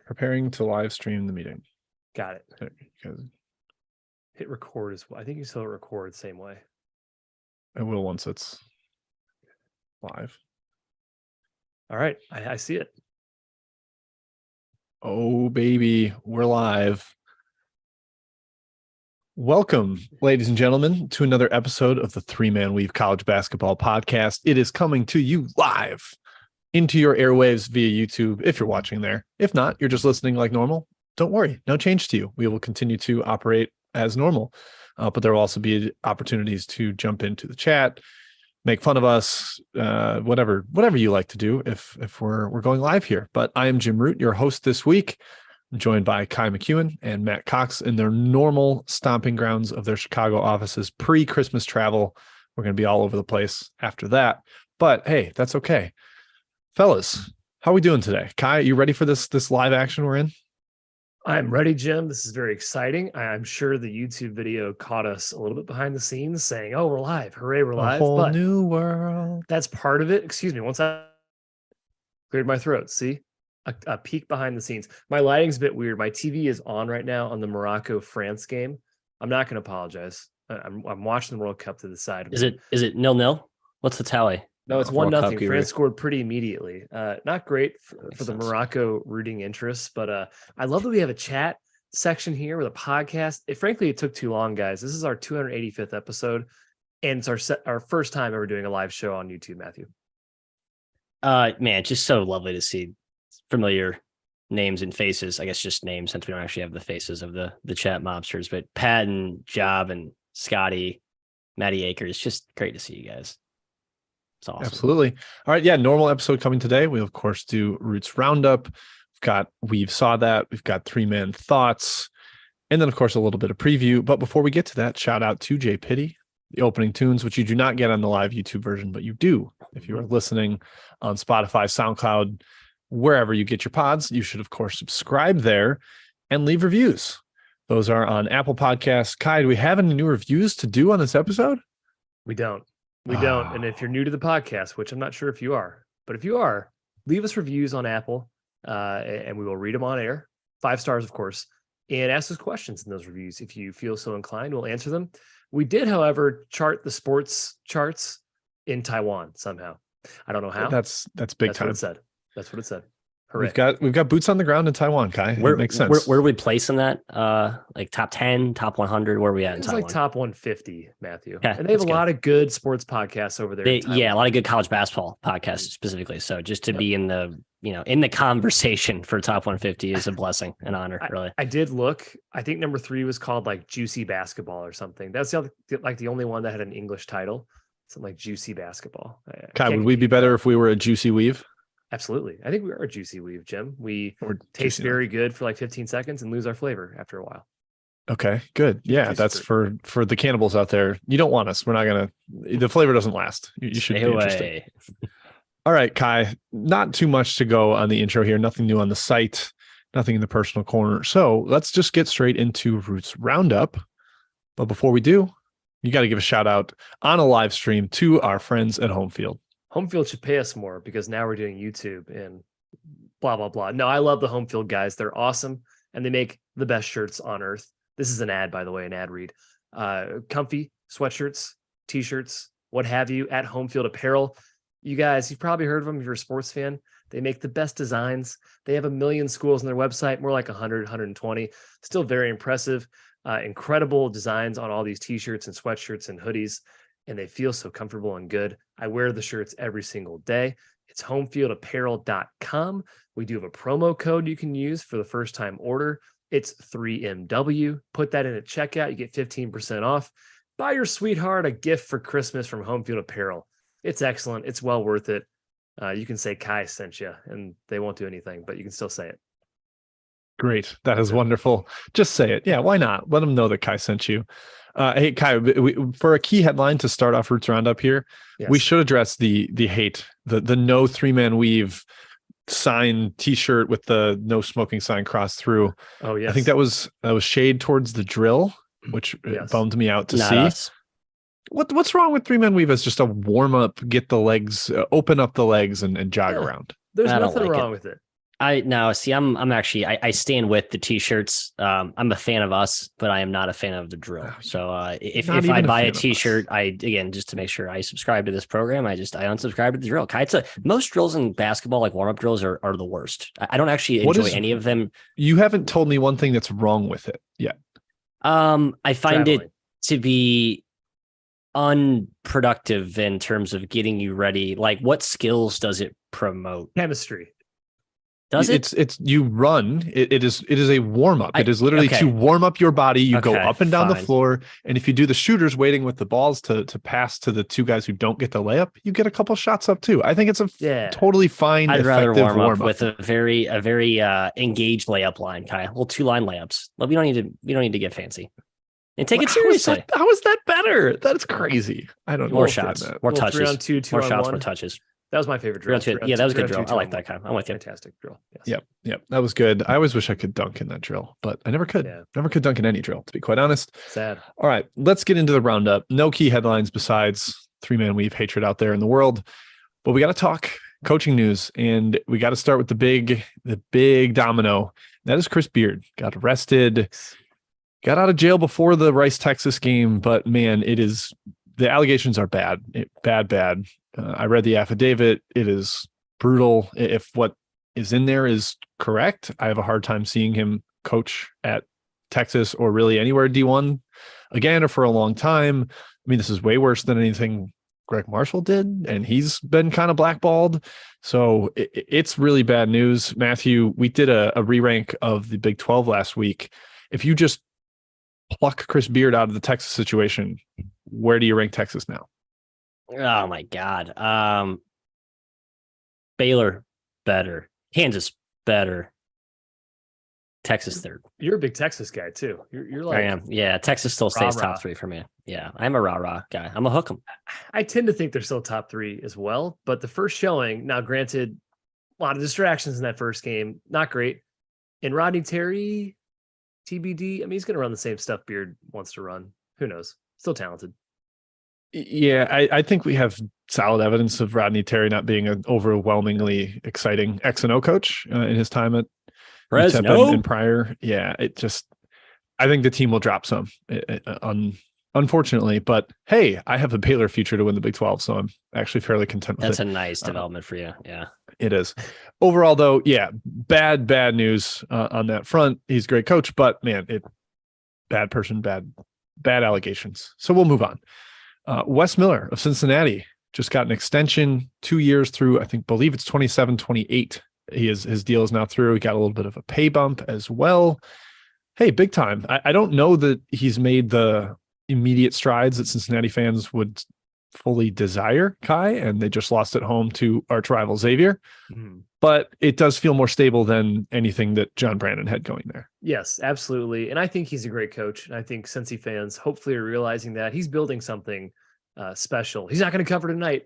Preparing to live stream the meeting. Got it. Because Hit record as well. I think you still hit record same way. I will once it's live. All right. I see it. Oh, baby. We're live. Welcome, ladies and gentlemen, to another episode of the Three Man Weave College Basketball Podcast. It is coming to you live into your airwaves via YouTube, if you're watching there. If not, you're just listening like normal. Don't worry, no change to you. We will continue to operate as normal, but there will also be opportunities to jump into the chat, make fun of us, whatever you like to do if we're going live here. But I am Jim Root, your host this week. I'm joined by Kai McEwen and Matt Cox in their normal stomping grounds of their Chicago offices pre-Christmas travel. We're going to be all over the place after that, but hey, that's okay. Fellas, how are we doing today? Kai, you ready for this live action we're in? I'm ready, Jim. This is very exciting. I'm sure the YouTube video caught us a little bit behind the scenes saying, oh, we're live. Hooray, we're live. A whole new world. That's part of it. Excuse me. Once I cleared my throat, see? A peek behind the scenes. My lighting's a bit weird. My TV is on right now on the Morocco-France game. I'm not going to apologize. I'm watching the World Cup to the side. Is it 0-0? What's the tally? No, it's 1-0. France scored pretty immediately. Not great for the Morocco rooting interests, but I love that we have a chat section here with a podcast. Frankly, it took too long, guys. This is our 285th episode, and it's our first time ever doing a live show on YouTube, Matthew. Man, just so lovely to see familiar names and faces. I guess just names, since we don't actually have the faces of the chat mobsters, but Pat and Job and Scotty, Matty Akers, just great to see you guys. Awesome. Absolutely. All right. Yeah. Normal episode coming today. We, of course, do Roots Roundup. We've saw that. We've got 3-man thoughts. And then, of course, a little bit of preview. But before we get to that, shout out to Jay Pitty, the opening tunes, which you do not get on the live YouTube version, but you do. If you are listening on Spotify, SoundCloud, wherever you get your pods, you should, of course, subscribe there and leave reviews. Those are on Apple Podcasts. Kai, do we have any new reviews to do on this episode? We don't. We don't. And if you're new to the podcast, which I'm not sure if you are, but if you are, leave us reviews on Apple and we will read them on air. 5 stars, of course, and ask us questions in those reviews. If you feel so inclined, we'll answer them. We did, however, chart the sports charts in Taiwan somehow. I don't know how. That's big time. That's what it said. Hooray. We've got boots on the ground in Taiwan, Kai. It makes sense. Where do we place in that? Like top 10, top 100? Where are we at in Taiwan? It's like top 150, Matthew. Okay, and they have a lot of good sports podcasts over there. Yeah, a lot of good college basketball podcasts specifically. So just to be in the conversation for top 150 is a blessing, an honor, really. I did look. I think number 3 was called like Juicy Basketball or something. That's the only one that had an English title. Something like Juicy Basketball. Kai, would we be better if we were a Juicy Weave? Absolutely. I think we are a Juicy Weave, Jim. We taste very good for like 15 seconds and lose our flavor after a while. Okay, good. Yeah, that's for the cannibals out there. You don't want us. We're not going to, the flavor doesn't last. You should be interested. All right, Kai, not too much to go on the intro here. Nothing new on the site, nothing in the personal corner. So let's just get straight into Roots Roundup. But before we do, you got to give a shout out on a live stream to our friends at Home Field. Home Field should pay us more because now we're doing YouTube and blah, blah, blah. No, I love the Home Field guys. They're awesome. And they make the best shirts on earth. This is an ad, by the way, an ad read. Comfy sweatshirts, t-shirts, what have you, at Home Field Apparel. You guys, you've probably heard of them if you're a sports fan. They make the best designs. They have 1 million schools on their website, more like 100, 120. Still very impressive. Incredible designs on all these t-shirts and sweatshirts and hoodies. And they feel so comfortable and good. I wear the shirts every single day. It's homefieldapparel.com. We do have a promo code you can use for the first time order. It's 3MW. Put that in at checkout. You get 15% off. Buy your sweetheart a gift for Christmas from Home Field Apparel. It's excellent. It's well worth it. You can say Kai sent you and they won't do anything, but you can still say it. Great. That is wonderful. Just say it. Yeah, why not? Let them know that Kai sent you. Hey, Kai, for a key headline to start off Roots Roundup here, yes, we should address the hate, the no 3-man weave sign t-shirt with the no smoking sign crossed through. Oh, yes. I think that was shade towards the drill, which bummed me out to see. Us. What's wrong with 3-man weave as just a warm up, get the legs, open up the legs and jog around? There's nothing wrong with it. I'm actually I stand with the t-shirts. I'm a fan of us, but I am not a fan of the drill. So if I buy a t-shirt, again, just to make sure I subscribe to this program, I unsubscribe to the drill. Most drills in basketball, like warm-up drills, are the worst. I don't actually enjoy any of them. You haven't told me one thing that's wrong with it yet. I find it to be unproductive in terms of getting you ready. Like, what skills does it promote? Chemistry. Does it? It's you run. It is a warm up. It is literally to warm up your body. You go up and down the floor, and if you do the shooters waiting with the balls to pass to the two guys who don't get the layup, you get a couple shots up too. I think it's a totally fine. I'd rather warm up with a very engaged layup line, Kai. Little 2-line layups. Well, we don't need to get fancy. And take it seriously. How is that better? That's crazy. I don't know. More shots, more touches, 3-on-2, more shots, more touches. That was my favorite drill. Yeah, that was a good drill. I like that, Kai. I'm with you. Fantastic drill. Yes. Yep. That was good. I always wish I could dunk in that drill, but I never could. Never could dunk in any drill, to be quite honest. Sad. All right, let's get into the roundup. No key headlines besides 3-man weave hatred out there in the world, but we got to talk coaching news, and we got to start with the big domino. That is Chris Beard. Got arrested, got out of jail before the Rice Texas game, but man, the allegations are bad. Bad. I read the affidavit. It is brutal. If what is in there is correct, I have a hard time seeing him coach at Texas or really anywhere D1 again or for a long time. I mean, this is way worse than anything Greg Marshall did, and he's been kind of blackballed. So it's really bad news. Matthew, we did a re-rank of the Big 12 last week. If you just pluck Chris Beard out of the Texas situation, where do you rank Texas now? Oh my God. Baylor better. Kansas better. Texas third. You're a big Texas guy too. You're like, I am. Yeah, Texas still stays top 3 for me. Yeah, I'm a rah guy. I'm a hook 'em. I tend to think they're still top 3 as well. But the first showing, now granted, a lot of distractions in that first game, not great. And Rodney Terry, TBD. I mean, he's going to run the same stuff Beard wants to run. Who knows? Still talented. Yeah, I think we have solid evidence of Rodney Terry not being an overwhelmingly exciting X and O coach in his time at Fresno and prior. Yeah, I think the team will drop some, unfortunately. But hey, I have a Baylor future to win the Big 12, so I'm actually fairly content with That's it. a nice development for you. Yeah, it is. Overall, though, yeah, bad news on that front. He's a great coach, but man, bad person, bad allegations. So we'll move on. Wes Miller of Cincinnati just got an extension 2 years through, believe it's 27, 28. His deal is now through. He got a little bit of a pay bump as well. Hey, big time. I don't know that he's made the immediate strides that Cincinnati fans would fully desire, Kai, and they just lost at home to arch rival Xavier. Mm-hmm. But it does feel more stable than anything that John Brandon had going there. Yes, absolutely. And I think he's a great coach. And I think Cincy fans hopefully are realizing that he's building something special. He's not going to cover tonight.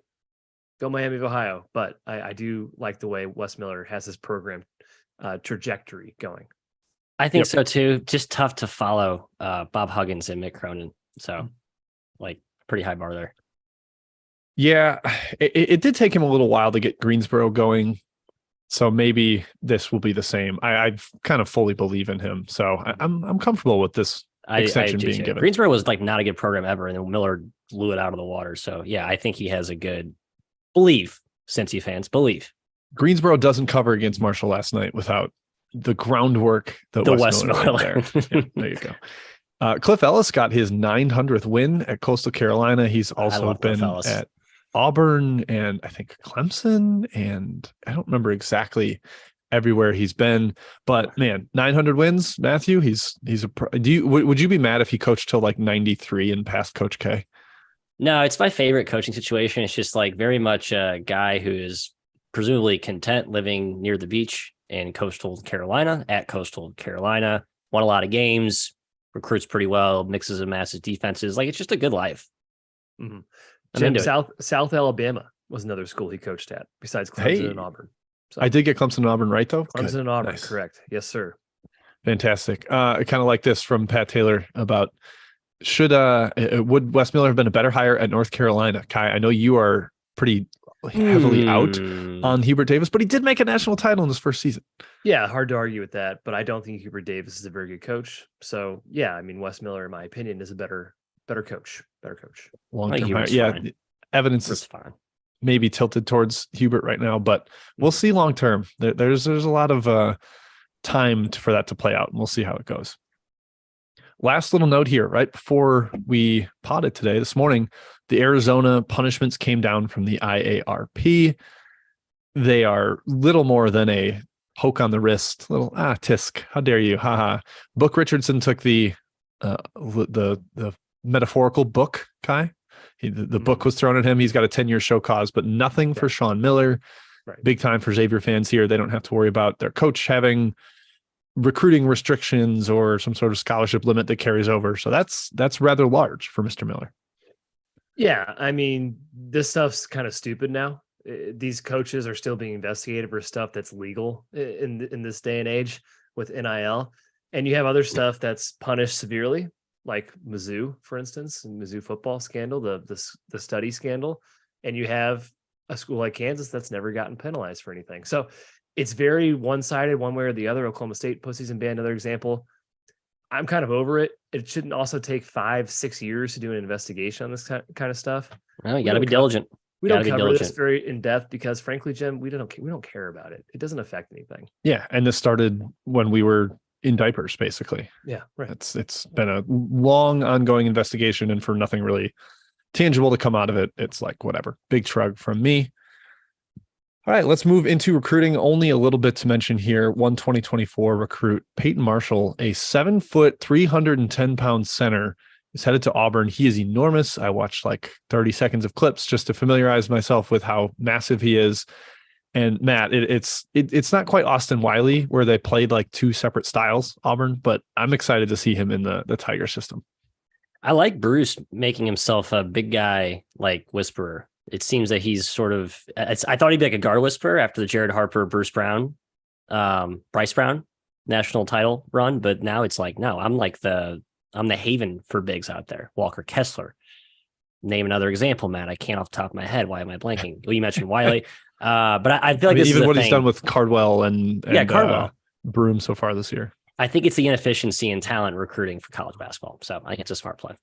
Go Miami of Ohio. But I do like the way Wes Miller has his program trajectory going. I think so too. Just tough to follow Bob Huggins and Mick Cronin. So pretty high bar there. Yeah, it did take him a little while to get Greensboro going. So maybe this will be the same. I kind of fully believe in him. So I'm comfortable with this extension being given. Greensboro was not a good program ever, and then Miller blew it out of the water. So yeah, I think he has a good belief. Cincy fans believe. Greensboro doesn't cover against Marshall last night without the groundwork that Wes Miller there. Yeah, there you go. Cliff Ellis got his 900th win at Coastal Carolina. He's also been at Auburn and I think Clemson, and I don't remember exactly everywhere he's been, but man, 900 wins, Matthew. Would you be mad if he coached till 93 and passed Coach K? No, it's my favorite coaching situation. It's just very much a guy who is presumably content living near the beach in Coastal Carolina, won a lot of games, recruits pretty well, mixes and matches defenses. It's just a good life. Mm-hmm. South Alabama was another school he coached at besides Clemson and Auburn. So, I did get Clemson and Auburn right, though. Clemson and Auburn, nice. Correct. Yes, sir. Fantastic. Kind of like this from Pat Taylor about would Wes Miller have been a better hire at North Carolina? Kai, I know you are pretty heavily out on Hubert Davis, but he did make a national title in his first season. Yeah, hard to argue with that, but I don't think Hubert Davis is a very good coach. So yeah, I mean, Wes Miller, in my opinion, is a better coach. Long-term hire. Hubert's Yeah, fine. evidence Hubert's is fine. maybe tilted towards Hubert right now, but we'll see long-term. There's a lot of time for that to play out, and we'll see how it goes. Last little note here, right before we potted today, this morning, the Arizona punishments came down from the IARP. They are little more than a poke on the wrist, little tisk, how dare you, haha. Book Richardson took the metaphorical book, Kai. The book was thrown at him. He's got a 10-year show cause, but nothing for Sean Miller. Right. Big time for Xavier fans here. They don't have to worry about their coach having recruiting restrictions or some sort of scholarship limit that carries over. So that's rather large for Mr. Miller. Yeah, I mean, this stuff's kind of stupid now. These coaches are still being investigated for stuff that's legal in this day and age with NIL, and you have other stuff that's punished severely, like Mizzou, for instance, Mizzou football scandal, the study scandal, and you have a school like Kansas that's never gotten penalized for anything. So it's very one-sided, one way or the other. Oklahoma State postseason ban, another example. I'm kind of over it. It shouldn't also take 5-6 years to do an investigation on this kind of stuff. Well, you got to be diligent. We don't cover this very in depth because, frankly, Jim, we don't care about it. It doesn't affect anything. Yeah, and this started when we were in diapers, basically. Yeah, right. It's been a long, ongoing investigation, and for nothing really tangible to come out of it, it's like whatever. Big shrug from me. All right, let's move into recruiting. Only a little bit to mention here. 2024 recruit Peyton Marshall, a 7-foot, 310-pound center, is headed to Auburn. He is enormous. I watched like 30 seconds of clips just to familiarize myself with how massive he is. And Matt, it's not quite Austin Wiley where they played like two separate styles, Auburn, but I'm excited to see him in the Tiger system. I like Bruce making himself a big guy like whisperer. It seems that he's sort of, I thought he'd be like a guard whisperer after the Jared Harper, Bryce Brown national title run. But now it's like, no, I'm the haven for bigs out there. Walker Kessler. Name another example, Matt. I can't off the top of my head. Why am I blanking? Well, you mentioned Wiley. But I feel like this even is what he's done with Cardwell and Cardwell. Broom so far this year. I think it's the inefficiency in talent recruiting for college basketball. So I think it's a smart play.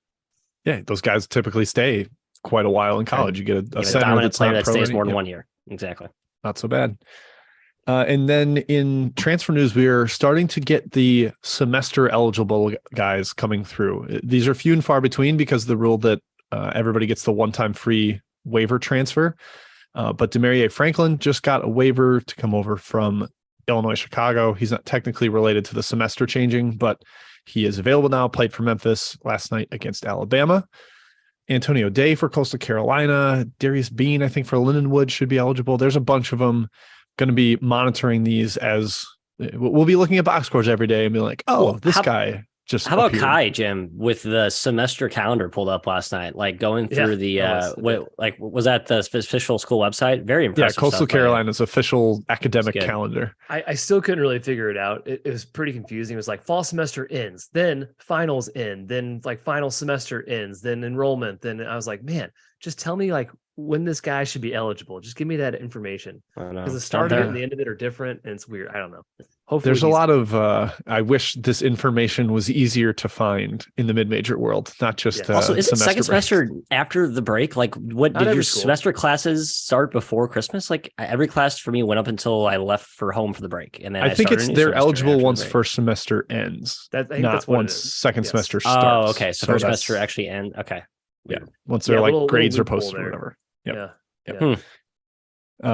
Yeah, those guys typically stay quite a while in college. You get a center dominant that's player not that stays pro more than yeah. 1 year. Exactly. Not so bad. And then in transfer news, we are starting to get the semester eligible guys coming through. These are few and far between because of the rule that everybody gets the one-time free waiver transfer. But Demarier Franklin just got a waiver to come over from Illinois Chicago. He's not technically related to the semester changing, but he is available now. Played for Memphis last night against Alabama. Antonio Day for Coastal Carolina. Darius Bean, I think, for Lindenwood should be eligible. There's a bunch of them. Going to be monitoring these as we'll be looking at box scores every day and be like, oh, well, this guy just. How about appeared. Kai, Jim, with the semester calendar pulled up last night, like going through was that the official school website? Very impressive. Yeah, Coastal stuff, Carolina's official academic calendar. I still couldn't really figure it out. It was pretty confusing. It was like fall semester ends, then finals end, then like final semester ends, then enrollment. Then I was like, man, just tell me like when this guy should be eligible. Just give me that information. Because the start of it and the end of it are different, and it's weird. I don't know. Hopefully there's a lot of I wish this information was easier to find in the mid-major world, not just also is it second breaks. semester after the break? Like what Not did your school. semester classes start before Christmas? Like every class for me went up until I left for home for the break, and then I think it's they're eligible after once the break. first semester ends, I think not that's what once it is. second Yes. semester starts. Oh, okay. So first semester actually end. Okay. Yeah, once their little grades are loophole posted or there. whatever. Yep. Yeah.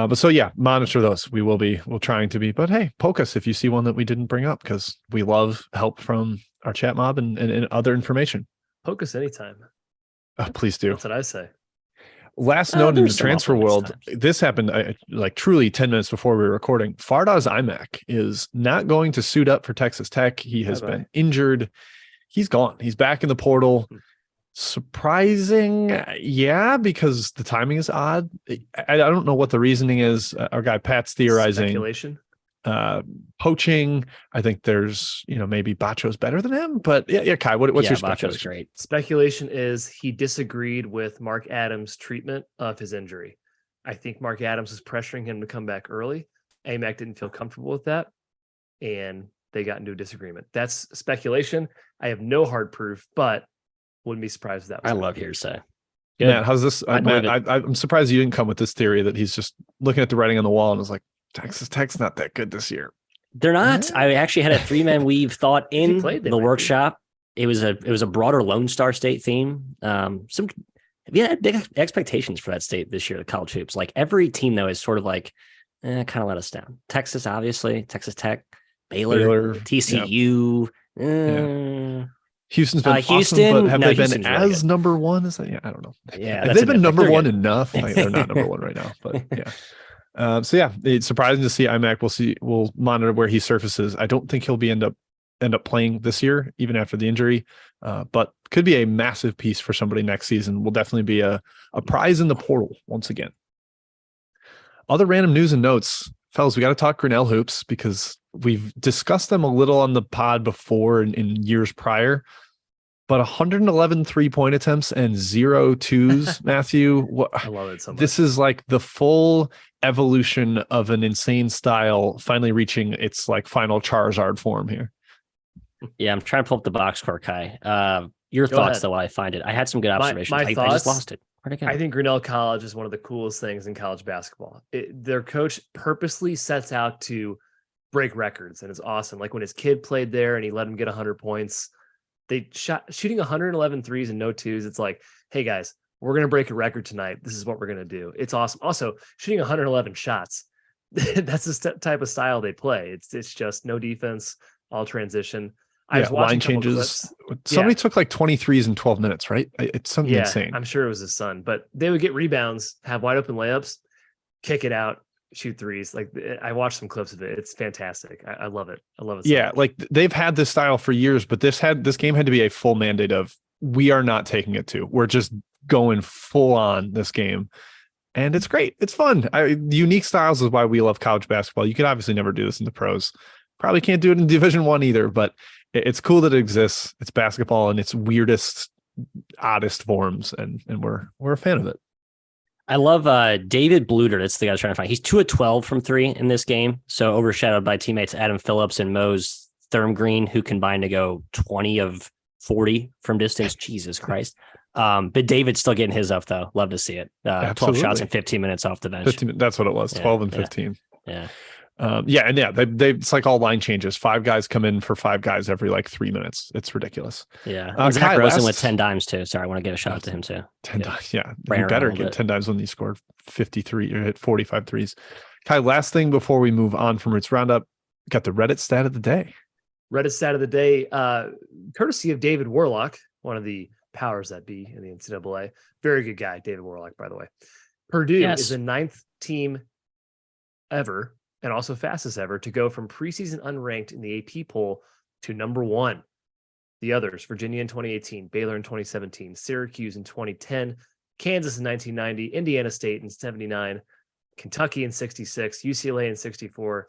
But so yeah, monitor those. We'll trying to be, but hey, poke us if you see one that we didn't bring up because we love help from our chat mob and other information. Poke us anytime. Please do. That's what I say. Last note in the there's some transfer awful world, times. this happened like truly 10 minutes before we were recording. Fardaz Imac is not going to suit up for Texas Tech. He has been injured. He's gone. He's back in the portal. Surprising, yeah, because the timing is odd. I don't know what the reasoning is. Our guy Pat's theorizing Speculation. Poaching. I think there's maybe Bacho's better than him, but yeah, Kai, what's your Bacho's speculation? great. Speculation is he disagreed with Mark Adams' treatment of his injury. I think Mark Adams was pressuring him to come back early. AMAC didn't feel comfortable with that, and they got into a disagreement. That's speculation. I have no hard proof, but wouldn't be surprised if that was I it. love hearsay. Good. Matt, how's this? I'd Matt, believe I'm surprised you didn't come with this theory that he's just looking at the writing on the wall and was like, Texas Tech's not that good this year. They're not. Yeah. I actually had a 3-man weave thought If you in played, they the might be. workshop. It was a broader Lone Star State theme. We had big expectations for that state this year, the college hoops. Like every team though is sort of like kind of let us down. Texas, obviously, Texas Tech, Baylor, TCU. Yeah. Houston's been Houston, awesome, but have they Houston's been really as good. number one? Is that, yeah, I don't know. Yeah, Have they been number one good. enough? Like, they're not number one right now, but yeah. So yeah, it's surprising to see IMAC. We'll monitor where he surfaces. I don't think he'll be end up playing this year, even after the injury. But could be a massive piece for somebody next season. Will definitely be a prize in the portal once again. Other random news and notes, fellas, we got to talk Grinnell hoops because we've discussed them a little on the pod before in years prior. But 111 3-point attempts and 0 twos, Matthew. I love it so much. This is like the full evolution of an insane style finally reaching its like final Charizard form here. Yeah, I'm trying to pull up the box score, Kai. Your Go thoughts, ahead. though, while I find it. I had some good observations. My I thoughts, just lost it. Where'd it go? I think Grinnell College is one of the coolest things in college basketball. Their coach purposely sets out to break records, and it's awesome. Like when his kid played there and he let him get 100 points. They shooting 111 threes and no twos. It's like, hey guys, we're going to break a record tonight. This is what we're going to do. It's awesome. Also shooting 111 shots. That's the type of style they play. It's just no defense, all transition. I was watching line changes. clips. Somebody took like 23s in 12 minutes, right? It's something insane. I'm sure it was his son, but they would get rebounds, have wide open layups, kick it out, shoot threes. Like I watched some clips of it. It's fantastic. I love it. I love it. So much. Like they've had this style for years, but this game had to be a full mandate of we are not taking it to. We're just going full on this game. And it's great. It's fun. Unique styles is why we love college basketball. You could obviously never do this in the pros. Probably can't do it in Division I either, but it's cool that it exists. It's basketball in its weirdest, oddest forms, and we're a fan of it. I love David Bluter. That's the guy I was trying to find. He's 2 of 12 from 3 in this game, so overshadowed by teammates Adam Phillips and Mose Thurmgreen, who combined to go 20 of 40 from distance. Jesus Christ. But David's still getting his up, though. Love to see it. 12 shots in 15 minutes off the bench. 15, that's what it was, 12 and 15. Yeah. They it's like all line changes. 5 guys come in for 5 guys every like 3 minutes. It's ridiculous. Yeah. Zach Rosen with 10 dimes too. Sorry, I want to give a shout out to him too. 10 dimes. Yeah. You better get 10 dimes when he scored 53 or hit 45 threes. Kai, last thing before we move on from Roots Roundup, got the Reddit stat of the day. Reddit stat of the day, courtesy of David Warlock, one of the powers that be in the NCAA. Very good guy, David Warlock, by the way. Purdue is the 9th team ever, and also fastest ever, to go from preseason unranked in the AP poll to number 1. The others, Virginia in 2018, Baylor in 2017, Syracuse in 2010, Kansas in 1990, Indiana State in 79, Kentucky in 66, UCLA in 64,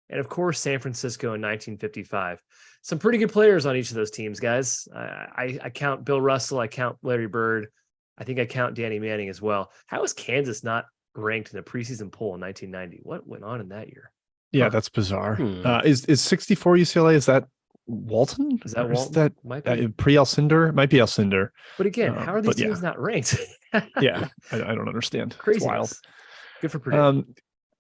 and of course, San Francisco in 1955. Some pretty good players on each of those teams, guys. I count Bill Russell. I count Larry Bird. I think I count Danny Manning as well. How is Kansas not ranked in a preseason poll in 1990? What went on in that year? Yeah, that's bizarre. Is 64 UCLA? Is that Walton? Is that Walton? Is that might be. pre-Alcindor? Might be Alcindor. But again, how are these teams not ranked? Yeah, I don't understand. Crazy. Wild. Good for Purdue.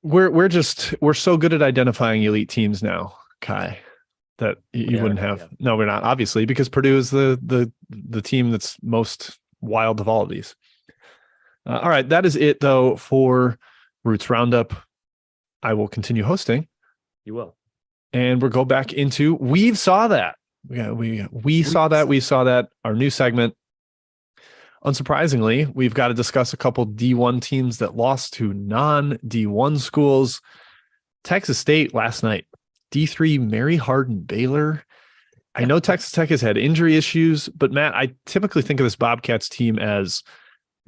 We're so good at identifying elite teams now, Kai, that you wouldn't have. Yeah. No, we're not, obviously, because Purdue is the team that's most wild of all of these. All right, that is it though for Roots Roundup. I will continue hosting. You will. And we'll go back into We Saw That. We saw that, our new segment. Unsurprisingly, we've got to discuss a couple D1 teams that lost to non-D1 schools. Texas State last night, D3 Mary Hardin Baylor. I know Texas Tech has had injury issues, but Matt, I typically think of this Bobcats team as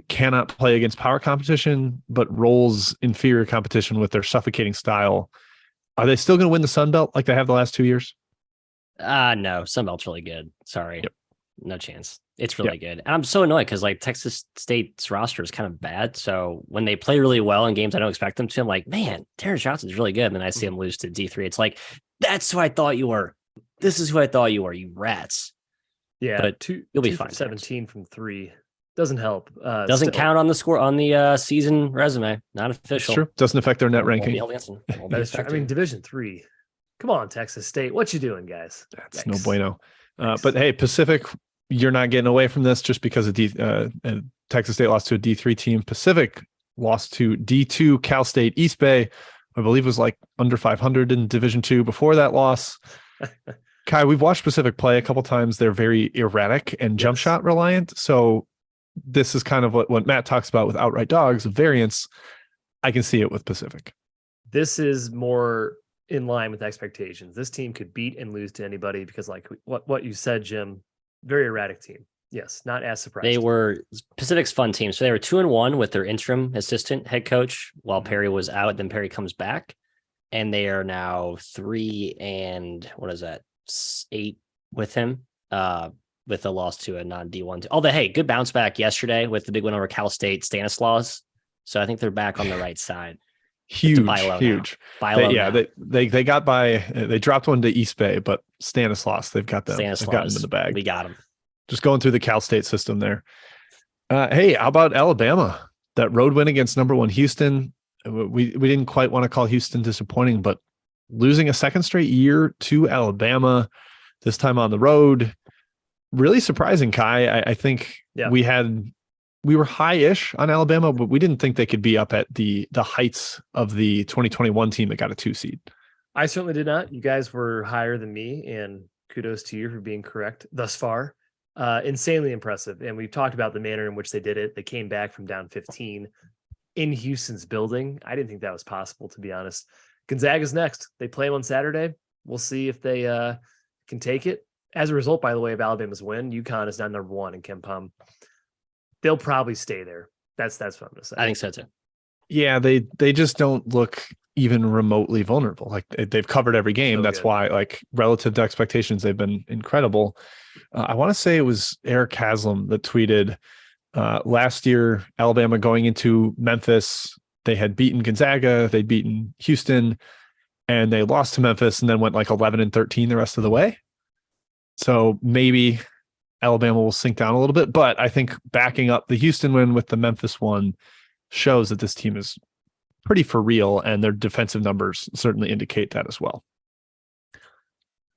cannot play against power competition, but rolls inferior competition with their suffocating style. Are they still going to win the Sun Belt like they have the last 2 years? No, Sun Belt's really good. Sorry. Yep. No chance. It's really good. And I'm so annoyed because like Texas State's roster is kind of bad. So when they play really well in games I don't expect them to, I'm like, man, Terrence Johnson's really good. And then I see him lose to D3. It's like, that's who I thought you were. This is who I thought you were, you rats. Yeah, But you'll be fine. 17 from 3 doesn't help. Doesn't count on the score on the season resume. Not official. True. Doesn't affect their net ranking. That is true. I mean, Division 3. Come on, Texas State. What you doing, guys? That's no bueno. But hey, Pacific, you're not getting away from this just because of Texas State lost to a D3 team. Pacific lost to D2 Cal State East Bay. I believe was like under 500 in Division 2 before that loss. Kai, we've watched Pacific play a couple times. They're very erratic and jump shot reliant. So this is kind of what Matt talks about with outright dogs, variance. I can see it with Pacific. This is more in line with expectations. This team could beat and lose to anybody because like what you said, Jim, very erratic team. Yes, not as surprised. They were Pacific's fun team. So they were 2-1 with their interim assistant head coach while Perry was out. Then Perry comes back and they are now 3 and 8 with him, with a loss to a non-D1. Although, hey, good bounce back yesterday with the big win over Cal State Stanislaus. So I think they're back on the right side. Huge. They got by. They dropped one to East Bay, but Stanislaus, they've got them. They've got them in the bag. We got them. Just going through the Cal State system there. Hey, how about Alabama? That road win against number 1 Houston. We didn't quite want to call Houston disappointing, but losing a second straight year to Alabama, this time on the road, really surprising, Kai. I think we were high-ish on Alabama, but we didn't think they could be up at the heights of the 2021 team that got a 2 seed. I certainly did not. You guys were higher than me, and kudos to you for being correct thus far. Insanely impressive. And we've talked about the manner in which they did it. They came back from down 15 in Houston's building. I didn't think that was possible, to be honest. Gonzaga's next. They play them on Saturday. We'll see if they can take it. As a result, by the way, of Alabama's win, UConn is now number 1 in KenPom. They'll probably stay there. That's what I'm going to say. I think so too. Yeah, they just don't look even remotely vulnerable. Like they've covered every game. That's why, like, relative to expectations, they've been incredible. I want to say it was Eric Haslam that tweeted last year, Alabama going into Memphis, they had beaten Gonzaga, they'd beaten Houston, and they lost to Memphis and then went like 11-13 the rest of the way. So maybe Alabama will sink down a little bit, but I think backing up the Houston win with the Memphis one shows that this team is pretty for real, and their defensive numbers certainly indicate that as well.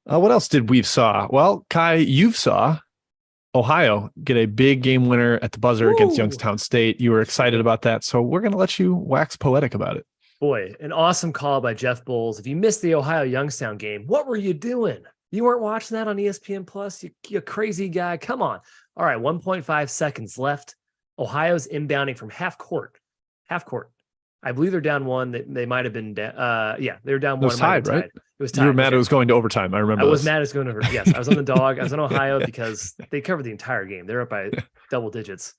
What else did we saw? Well, Kai, you saw Ohio get a big game winner at the buzzer against Youngstown State. You were excited about that, so we're going to let you wax poetic about it. Boy, an awesome call by Jeff Bowles. If you missed the Ohio-Youngstown game, what were you doing? You weren't watching that on ESPN Plus? You crazy guy. Come on. All right, 1.5 seconds left. Ohio's inbounding from half court. I believe they're down 1. They might have been down. They were down 1. It was tied, right? It was tied. You were mad it was going to overtime. I remember. I was mad it's going to overtime. Yes, I was on the dog. I was on Ohio because they covered the entire game. They're up by double digits.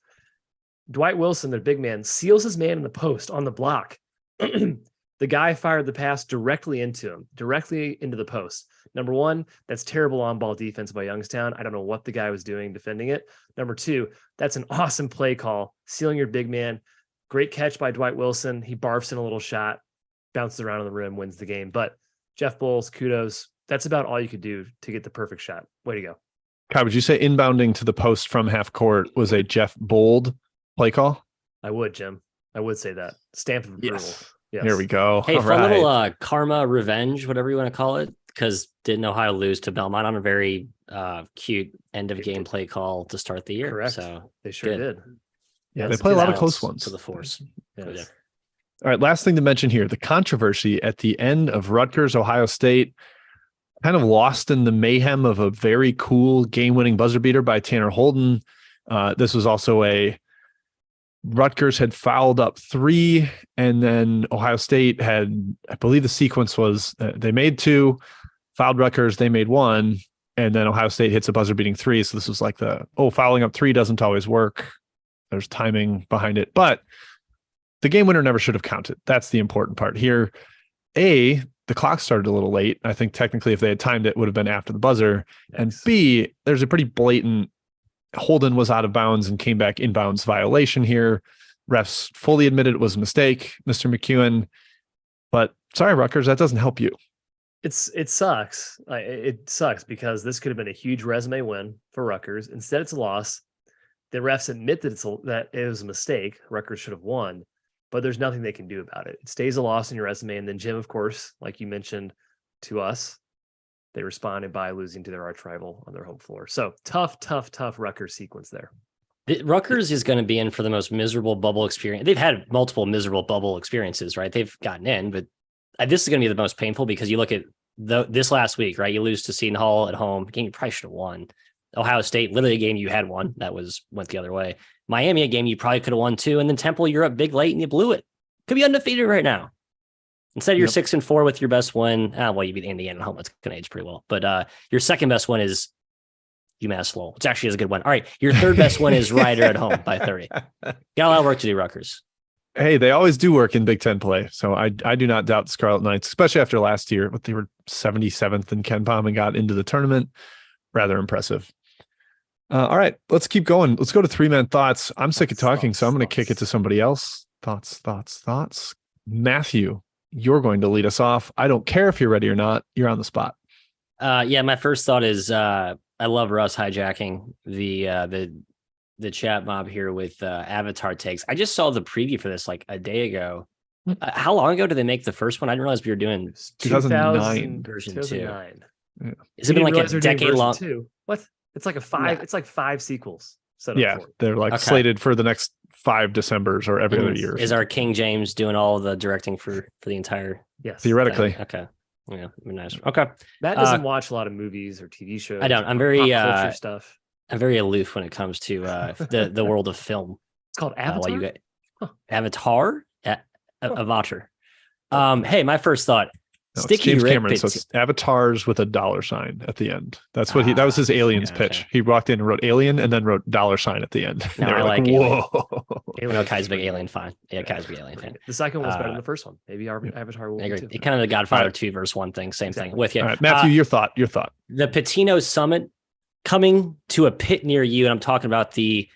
Dwight Wilson, their big man, seals his man in the post on the block. The guy fired the pass directly into him, directly into the post. Number 1, that's terrible on-ball defense by Youngstown. I don't know what the guy was doing defending it. Number 2, that's an awesome play call, sealing your big man. Great catch by Dwight Wilson. He barfs in a little shot, bounces around on the rim, wins the game. But Jeff Bowles, kudos. That's about all you could do to get the perfect shot. Way to go. Kai, would you say inbounding to the post from half court was a Jeff Bold play call? I would, Jim. I would say that. Stamp of approval. Yes. Here we go. Hey, fun little karma, revenge, whatever you want to call it, because didn't Ohio lose to Belmont on a very cute end of game play call to start the year? Correct. So they sure did. Yeah, they play a lot of close ones. To the force. Yes. All right, last thing to mention here, the controversy at the end of Rutgers, Ohio State, kind of lost in the mayhem of a very cool game-winning buzzer beater by Tanner Holden. This was also Rutgers had fouled up 3, and then Ohio State had, I believe the sequence was they made 2, fouled Rutgers, they made 1, and then Ohio State hits a buzzer beating 3. So this was like fouling up 3 doesn't always work. There's timing behind it, but the game winner never should have counted. That's the important part here. The clock started a little late. I think technically if they had timed it, would have been after the buzzer. Yes. And B, there's a pretty blatant Holden was out of bounds and came back inbounds violation here. Refs fully admitted it was a mistake, Mr. McEwen. But sorry, Rutgers, that doesn't help you. It sucks. It sucks because this could have been a huge resume win for Rutgers. Instead, it's a loss. The refs admit that it was a mistake. Rutgers should have won, but there's nothing they can do about it. It stays a loss in your resume. And then Jim, of course, like you mentioned to us, they responded by losing to their arch rival on their home floor. So tough Rutgers sequence there. Rutgers is going to be in for the most miserable bubble experience. They've had multiple miserable bubble experiences, right? They've gotten in, but this is going to be the most painful because you look at this last week, right? You lose to Seton Hall at home, a game you probably should have won. Ohio State, literally a game you had won, that went the other way. Miami, a game you probably could have won too, and then Temple, you're up big late and you blew it. Could be undefeated right now. Instead, you're 6-4 with your best win. Well, you beat Indiana at home. That's going to age pretty well. But your second best win is UMass Lowell, which actually is a good one. All right, your third best win is Rider at home by 30. Got a lot of work to do, Rutgers. Hey, they always do work in Big Ten play. So I do not doubt the Scarlet Knights, especially after last year. But they were 77th in KenPom and got into the tournament. Rather impressive. All right, let's keep going. Let's go to three-man thoughts. I'm sick of talking, so I'm going to kick it to somebody else. Thoughts. Matthew, you're going to lead us off. I don't care if you're ready or not. You're on the spot. Yeah, my first thought is I love Russ hijacking the chat mob here with Avatar takes. I just saw the preview for this like a day ago. How long ago did they make the first one? I didn't realize we were doing 2009 version 2009. 2. Has it been like a decade long? What? It's like it's like 5 sequels. They're like slated for the next 5 Decembers or every other year. Is our King James doing all the directing for the entire? Yes, theoretically. Thing? Okay, yeah, nice. Okay, Matt doesn't watch a lot of movies or TV shows. I don't. I'm very pop culture stuff. I'm very aloof when it comes to the world of film. It's called Avatar. Avatar. Avatar. Hey, my first thought. No, Sticky James Rick Cameron, so it's avatars with a $sign at the end. That's what that was his Aliens pitch. Okay. He walked in and wrote Alien and then wrote $sign at the end. No, I like whoa. Alien. Kai's a big Alien fan. Yeah, Kai's a big Alien fan. The second one was better than the first one. Maybe our Avatar will I agree. be too. It kind of the Godfather 2 verse 1 thing. Same thing with you. All right, Matthew, your thought. The Patino Summit coming to a pit near you, and I'm talking about the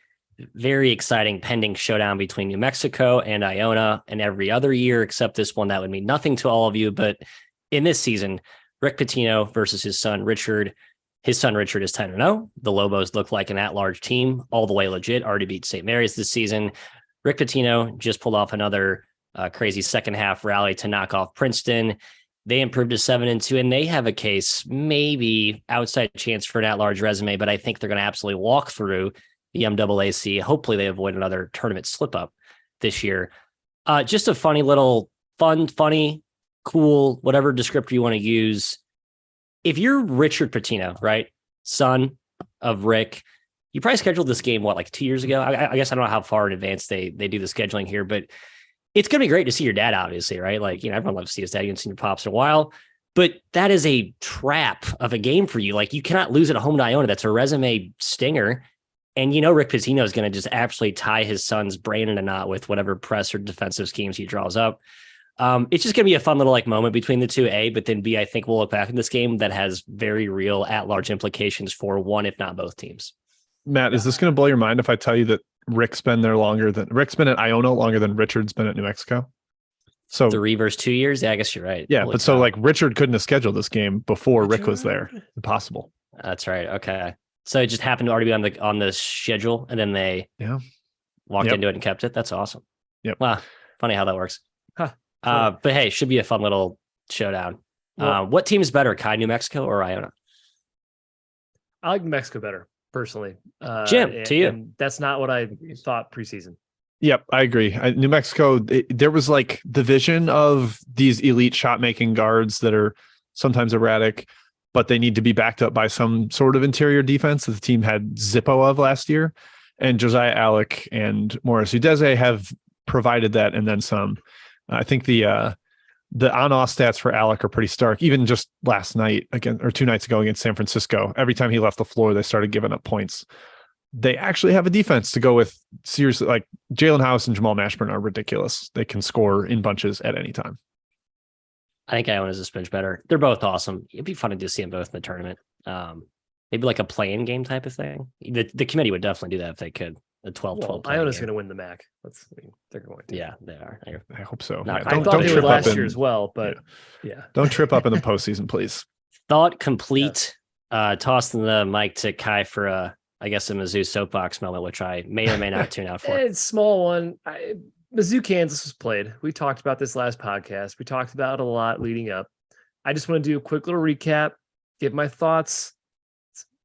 very exciting pending showdown between New Mexico and Iona, and every other year except this one that would mean nothing to all of you, but in this season, Rick Pitino versus his son Richard. His son Richard is 10-0. The Lobos look like an at-large team, all the way legit. Already beat St. Mary's this season. Rick Pitino just pulled off another crazy second half rally to knock off Princeton. They improved to 7-2, and they have a case, maybe outside chance for an at-large resume, but I think they're going to absolutely walk through the MAAC. Hopefully they avoid another tournament slip-up this year. Just a funny little funny, cool, whatever descriptor you want to use. If you're Richard Pitino, right, son of Rick, you probably scheduled this game, like 2 years ago? I guess I don't know how far in advance they do the scheduling here, but it's going to be great to see your dad, obviously, right? Like, everyone loves to see his dad. You haven't seen your pops in a while, but that is a trap of a game for you. Like, you cannot lose at home to Iona. That's a resume stinger. And Rick Pitino is going to just absolutely tie his son's brain in a knot with whatever press or defensive schemes he draws up. It's just going to be a fun little moment between the two, A, but then B, I think we'll look back at this game that has very real at-large implications for one, if not both teams. Matt, is this going to blow your mind if I tell you that Rick's been at Iona longer than Richard's been at New Mexico? So 3 versus 2 years? Yeah, I guess you're right. Yeah, but so Richard couldn't have scheduled this game before Rick was there. Impossible. That's right. Okay. So it just happened to already be on the schedule, and then they walked into it and kept it. That's awesome. Yep. Wow. Funny how that works. Huh. But hey, should be a fun little showdown. Well, what team's better, Kai, New Mexico, or Iona? I like New Mexico better, personally. Jim, to you. And that's not what I thought preseason. Yep, I agree. New Mexico, there was like the vision of these elite shot making guards that are sometimes erratic, but they need to be backed up by some sort of interior defense that the team had Zippo of last year. And Josiah Alec and Morris Udeze have provided that and then some. I think the on-off stats for Alec are pretty stark. Even just last night or 2 nights ago against San Francisco, every time he left the floor, they started giving up points. They actually have a defense to go with. Seriously, like Jalen House and Jamal Mashburn are ridiculous. They can score in bunches at any time. I think Iona's a smidge better. They're both awesome. It'd be fun to see them both in the tournament. Maybe like a play-in game type of thing. The committee would definitely do that if they could. A 12-12 play-in Iona's game. going to win the MAC. They're going to. Yeah, they are. I hope so. Not Yeah, quite. I thought they trip were up last year as well, but yeah. Don't trip up in the postseason, please. Thought complete. Tossing the mic to Kai for a Mizzou soapbox moment, which I may or may not tune out for. It's a small one. Mizzou, Kansas was played. We talked about this last podcast. We talked about it a lot leading up. I just want to do a quick little recap, give my thoughts.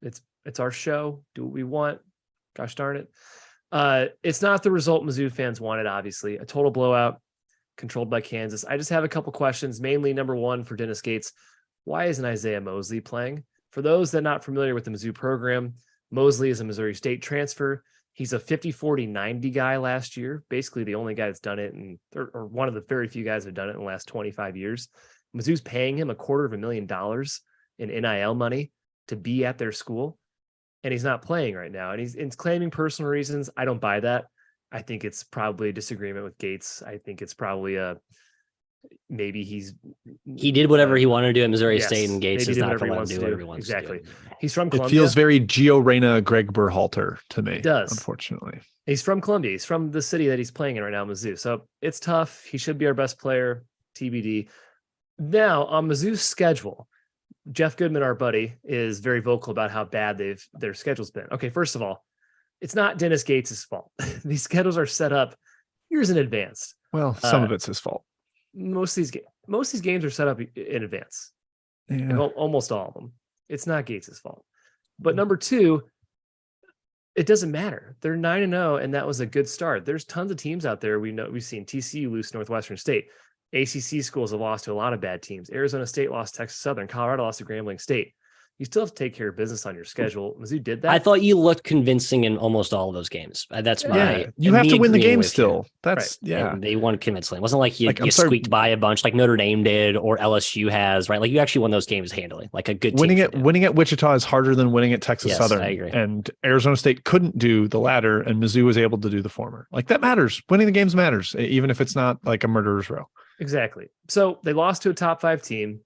It's our show. Do what we want. Gosh darn it. It's not the result Mizzou fans wanted, obviously. A total blowout controlled by Kansas. I just have a couple questions, mainly number one for Dennis Gates. Why isn't Isaiah Mosley playing? For those that are not familiar with the Mizzou program, Mosley is a Missouri State transfer. He's a 50-40-90 guy last year, basically the only guy that's done it, or one of the very few guys that have done it in the last 25 years. Mizzou's paying him $250,000 in NIL money to be at their school, and he's not playing right now. And he's claiming personal reasons. I don't buy that. I think it's probably a disagreement with Gates. I think it's probably maybe he did whatever he wanted to do at Missouri yes, State, and Gates is not going to do whatever he wants exactly. to do. He's from Columbia. It feels very Gio Reyna, Greg Berhalter to me. It does. Unfortunately. He's from Columbia. He's from the city that he's playing in right now, Mizzou. So it's tough. He should be our best player, TBD. Now, on Mizzou's schedule, Jeff Goodman, our buddy, is very vocal about how bad their schedule's been. Okay, first of all, it's not Dennis Gates' fault. These schedules are set up years in advance. Well, some of it's his fault. Most of these games are set up in advance. Yeah. Almost all of them. It's not Gates' fault. But number two, it doesn't matter. They're 9-0, and that was a good start. There's tons of teams out there. We've seen TCU lose Northwestern State. ACC schools have lost to a lot of bad teams. Arizona State lost Texas Southern. Colorado lost to Grambling State. You still have to take care of business on your schedule. Mizzou did that. I thought you looked convincing in almost all of those games. That's my. You have to win the game with still. you. That's right. yeah. And they won convincingly. It wasn't like you squeaked by a bunch like Notre Dame did or LSU has, right? Like you actually won those games handily, like a good winning team it. Winning at Wichita is harder than winning at Texas yes, Southern. I agree. And Arizona State couldn't do the latter, and Mizzou was able to do the former. Like that matters. Winning the games matters, even if it's not like a murderer's row. Exactly. So they lost to a top 5 team.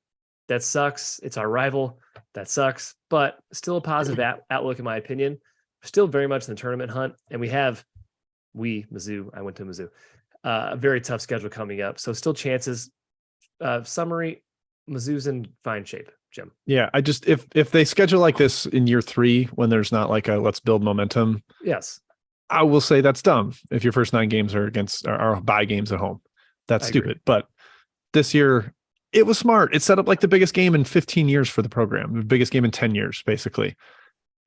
That sucks. It's our rival. That sucks, but still a positive outlook in my opinion. Still very much in the tournament hunt, and Mizzou. I went to Mizzou. A very tough schedule coming up, so still chances. Summary: Mizzou's in fine shape, Jim. Yeah, I just if they schedule like this in year 3 when there's not like a let's build momentum. Yes, I will say that's dumb. If your first 9 games are are bye games at home, that's stupid. But this year, it was smart. It set up like the biggest game in 15 years for the program, the biggest game in 10 years, basically.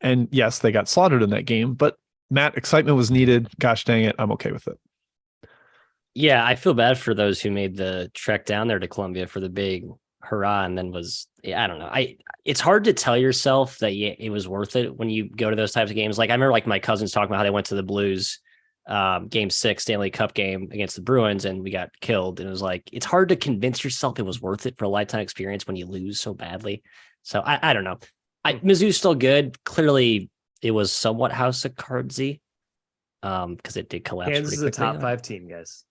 And yes, they got slaughtered in that game, but Matt, excitement was needed. Gosh dang it. I'm okay with it. Yeah, I feel bad for those who made the trek down there to Columbia for the big hurrah and then I don't know. It's hard to tell yourself that it was worth it when you go to those types of games. Like I remember like my cousins talking about how they went to the Blues game 6 Stanley Cup game against the Bruins and we got killed. And it was like, it's hard to convince yourself it was worth it for a lifetime experience when you lose so badly. So I don't know. Mizzou's still good. Clearly it was somewhat house of cardsy because it did collapse. Kansas is a top 5 team, guys.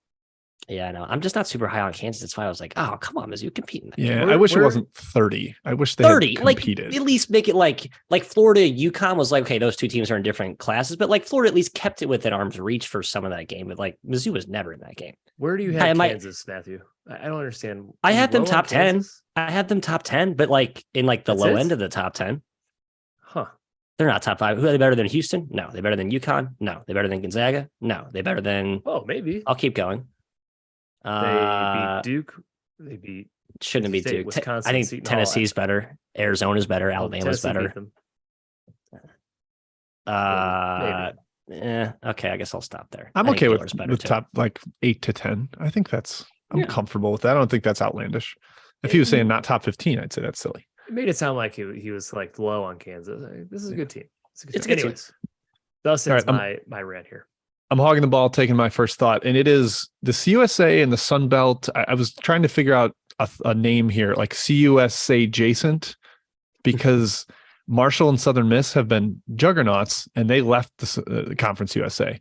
Yeah, I know. I'm just not super high on Kansas. That's why I was like, oh, come on, Mizzou, compete in that. Yeah, I wish it wasn't 30. I wish they 30, had like competed. at least make it like Florida, UConn was like, okay, those two teams are in different classes, but like Florida at least kept it within arm's reach for some of that game. But like Mizzou was never in that game. Where do you have Kansas, Matthew? I don't understand. I had them top 10. I had them top 10, but like in like the low end of the top 10. Huh. They're not top 5. Who are they better than Houston? No. They better than UConn? No. They better than Gonzaga? No. They better than maybe. I'll keep going. They beat Duke. They beat shouldn't be Duke. Wisconsin, I think Seton Tennessee's Hall. better. Arizona's better. Alabama's better. Okay, I guess I'll stop there. I'm okay with the top like 8 to 10. I think I'm comfortable with that. I don't think that's outlandish. If he was saying not top 15, I'd say that's silly. It made it sound like he was like low on Kansas. This is a good team. It's a good team. Thus ends my rant here. I'm hogging the ball, taking my first thought, and it is the CUSA and the Sun Belt. I was trying to figure out a name here, like CUSA adjacent, because Marshall and Southern Miss have been juggernauts, and they left the Conference USA.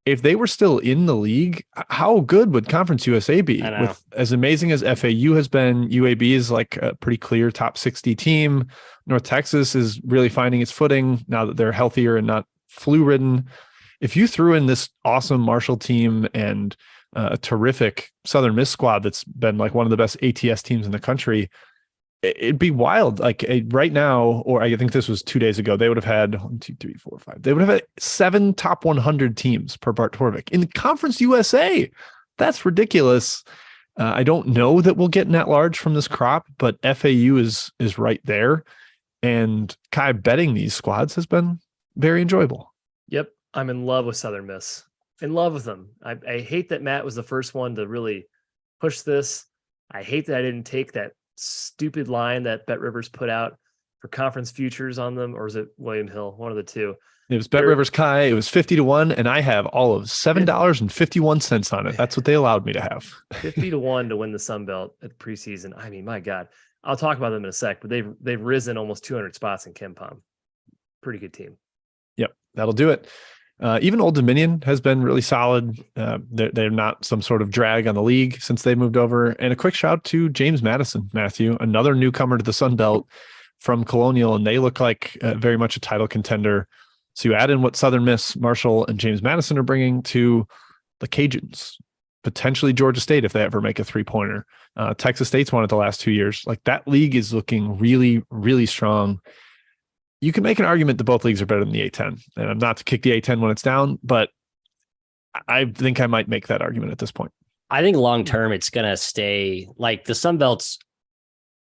if they were still in the league, how good would Conference USA be? I know. With as amazing as FAU has been, UAB is like a pretty clear top 60 team. North Texas is really finding its footing now that they're healthier and not flu ridden. If you threw in this awesome Marshall team and a terrific Southern Miss squad that's been like one of the best ATS teams in the country, it'd be wild. Like right now, or I think this was 2 days ago, they would have had 1, 2, 3, 4, 5. They would have had 7 top 100 teams per Bart Torvik in Conference USA. That's ridiculous. I don't know that we'll get net large from this crop, but FAU is right there. And Kai, betting these squads has been very enjoyable. Yep. I'm in love with Southern Miss. In love with them. I hate that Matt was the first one to really push this. I hate that I didn't take that stupid line that Bet Rivers put out for conference futures on them, or is it William Hill? One of the two. It was Bet Rivers Kai. It was 50-1, and I have all of $7.51 on it. That's what they allowed me to have. 50-1 to win the Sun Belt at preseason. I mean, my God. I'll talk about them in a sec, but they've risen almost 200 spots in KenPom. Pretty good team. Yep, that'll do it. Even Old Dominion has been really solid. They're not some sort of drag on the league since they moved over. And a quick shout to James Madison, Matthew, another newcomer to the Sun Belt from Colonial, and they look like very much a title contender. So you add in what Southern Miss, Marshall, and James Madison are bringing to the Cajuns, potentially Georgia State if they ever make a 3-pointer. Texas State's won it the last 2 years. Like that league is looking really, really strong. You can make an argument that both leagues are better than the A10, and I'm not to kick the A10 when it's down, but I think I might make that argument at this point. I think long term it's going to stay like the Sun Belt's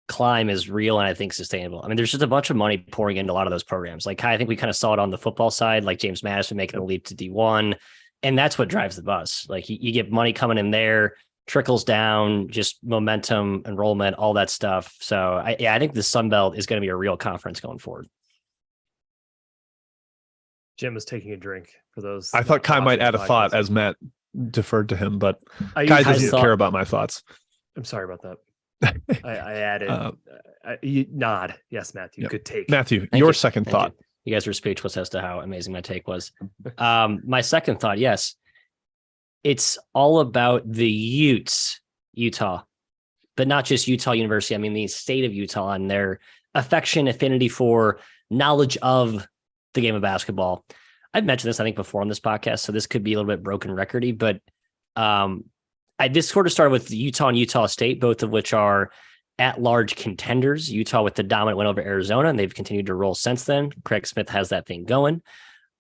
climb is real and I think sustainable. I mean, there's just a bunch of money pouring into a lot of those programs. Like I think we kind of saw it on the football side, like James Madison making a leap to D1, and that's what drives the bus. Like you get money coming in there, trickles down, just momentum, enrollment, all that stuff. So I think the Sun Belt is going to be a real conference going forward. Jim was taking a drink for those. I thought Kai might add a thought as Matt deferred to him, but Kai doesn't care about my thoughts. I'm sorry about that. I added. You nod. Yes, Matthew. Yep. Good take. Matthew, your second thought. You guys were speechless as to how amazing my take was. My second thought, yes. It's all about the Utes, Utah, but not just Utah University. I mean, the state of Utah and their affection, affinity for knowledge of the game of basketball. I've mentioned this, I think, before on this podcast, so this could be a little bit broken recordy, but this sort of started with Utah and Utah State, both of which are at-large contenders. Utah with the dominant win over Arizona, and they've continued to roll since then. Craig Smith has that thing going.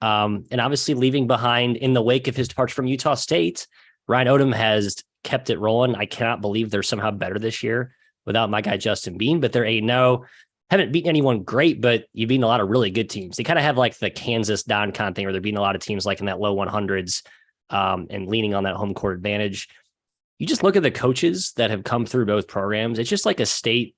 And obviously leaving behind in the wake of his departure from Utah State, Ryan Odom has kept it rolling. I cannot believe they're somehow better this year without my guy Justin Bean, but they're 8-0. Haven't beaten anyone great, but you've beaten a lot of really good teams. They kind of have like the Kansas Don-Con thing where they're beating a lot of teams like in that low 100s and leaning on that home court advantage. You just look at the coaches that have come through both programs. It's just like a state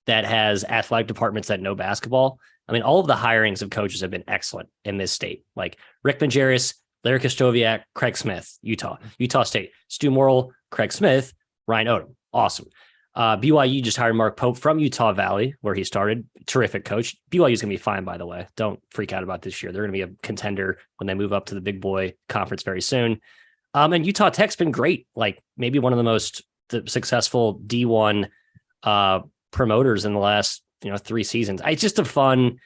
that has athletic departments that know basketball. I mean, all of the hirings of coaches have been excellent in this state. Like Rick Majerus, Larry Kostoviak, Craig Smith, Utah State, Stu Morrill, Craig Smith, Ryan Odom. Awesome. BYU just hired Mark Pope from Utah Valley, where he started. Terrific coach. BYU is going to be fine, by the way. Don't freak out about this year. They're going to be a contender when they move up to the big boy conference very soon. And Utah Tech's been great. Like maybe one of the most successful D1 promoters in the last 3 seasons. It's just a fun,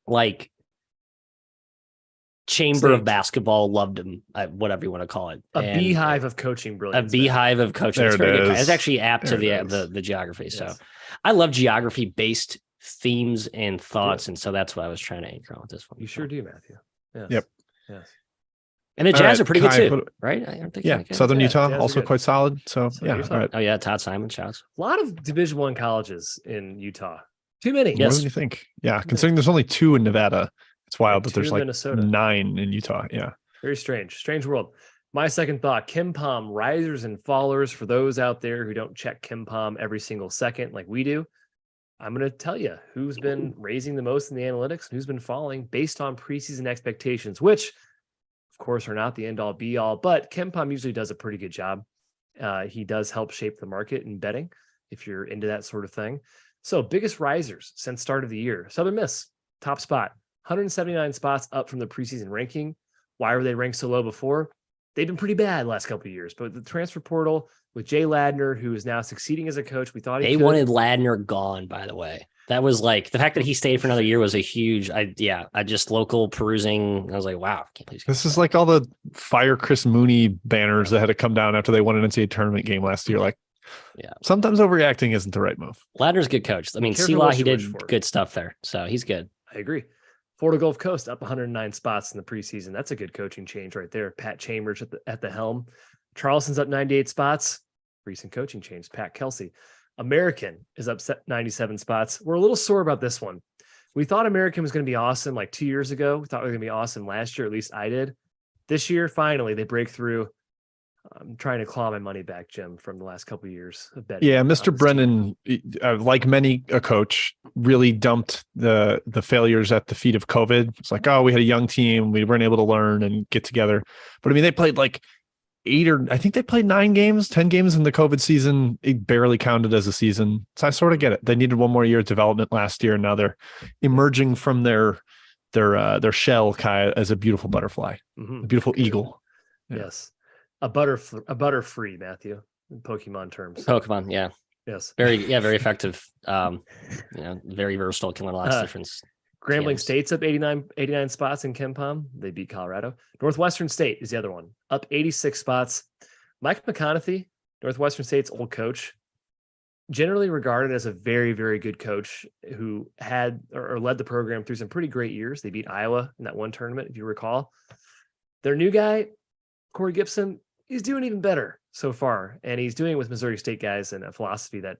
like, chamber of basketball, loved him, whatever you want to call it. A beehive of coaching brilliance. A beehive of coaching. It's very good. It's actually apt to There the geography. Yes. So I love geography-based themes and thoughts, and so that's what I was trying to anchor on with this one. You sure do, Matthew. Yes. Yep. Yes. And the Jazz are pretty good too, right? Aren't they? Yeah, Southern Utah Jazz also quite solid. So yeah, Utah. all right. Oh yeah, Todd Simon shouts. A lot of Division I colleges in Utah. Too many. More than you think. Yeah, considering there's only 2 in Nevada, it's wild that there's like Minnesota. 9 in Utah. Yeah. Very strange world. My second thought, KenPom risers and fallers. For those out there who don't check KenPom every single second like we do, I'm going to tell you who's been raising the most in the analytics and who's been falling based on preseason expectations, which of course are not the end all be all, but KenPom usually does a pretty good job. He does help shape the market in betting if you're into that sort of thing. So biggest risers since start of the year, Southern Miss, top spot, 179 spots up from the preseason ranking. Why were they ranked so low before? They've been pretty bad the last couple of years, but the transfer portal with Jay Ladner, who is now succeeding as a coach, we thought They wanted Ladner gone, by the way. That was like the fact that he stayed for another year was a huge. I just local perusing. I was like, wow, can't believe this is like all the fire Chris Mooney banners that had to come down after they won an NCAA tournament game last year. Like, sometimes overreacting isn't the right move. Ladner's a good coach. I mean, Sela, he did good stuff there, so he's good. I agree. Florida Gulf Coast up 109 spots in the preseason. That's a good coaching change right there. Pat Chambers at the helm. Charleston's up 98 spots. Recent coaching change. Pat Kelsey. American is up 97 spots. We're a little sore about this one. We thought American was going to be awesome like 2 years ago. We thought it was going to be awesome last year. At least I did. This year, finally, they break through. I'm trying to claw my money back, Jim, from the last couple of years of betting. Yeah, Mr. Brennan, like many a coach, really dumped the failures at the feet of COVID. It's like, oh, we had a young team. We weren't able to learn and get together. But I mean, they played like 9 games, 10 games in the COVID season. It barely counted as a season. So I sort of get it. They needed one more year of development last year. And now they're emerging from their shell, Kai, as a beautiful butterfly, a beautiful eagle. Yeah. Yes. A butterfree, Matthew, in Pokemon terms. Pokemon, yeah. Yes. Very effective. Very versatile, killing a lot of different. Grambling State's up 89 spots in KenPom. They beat Colorado. Northwestern State is the other one, up 86 spots. Mike McConaughey, Northwestern State's old coach, generally regarded as a very, very good coach who had or led the program through some pretty great years. They beat Iowa in that one tournament, if you recall. Their new guy, Corey Gibson, he's doing even better so far, and he's doing it with Missouri State guys and a philosophy that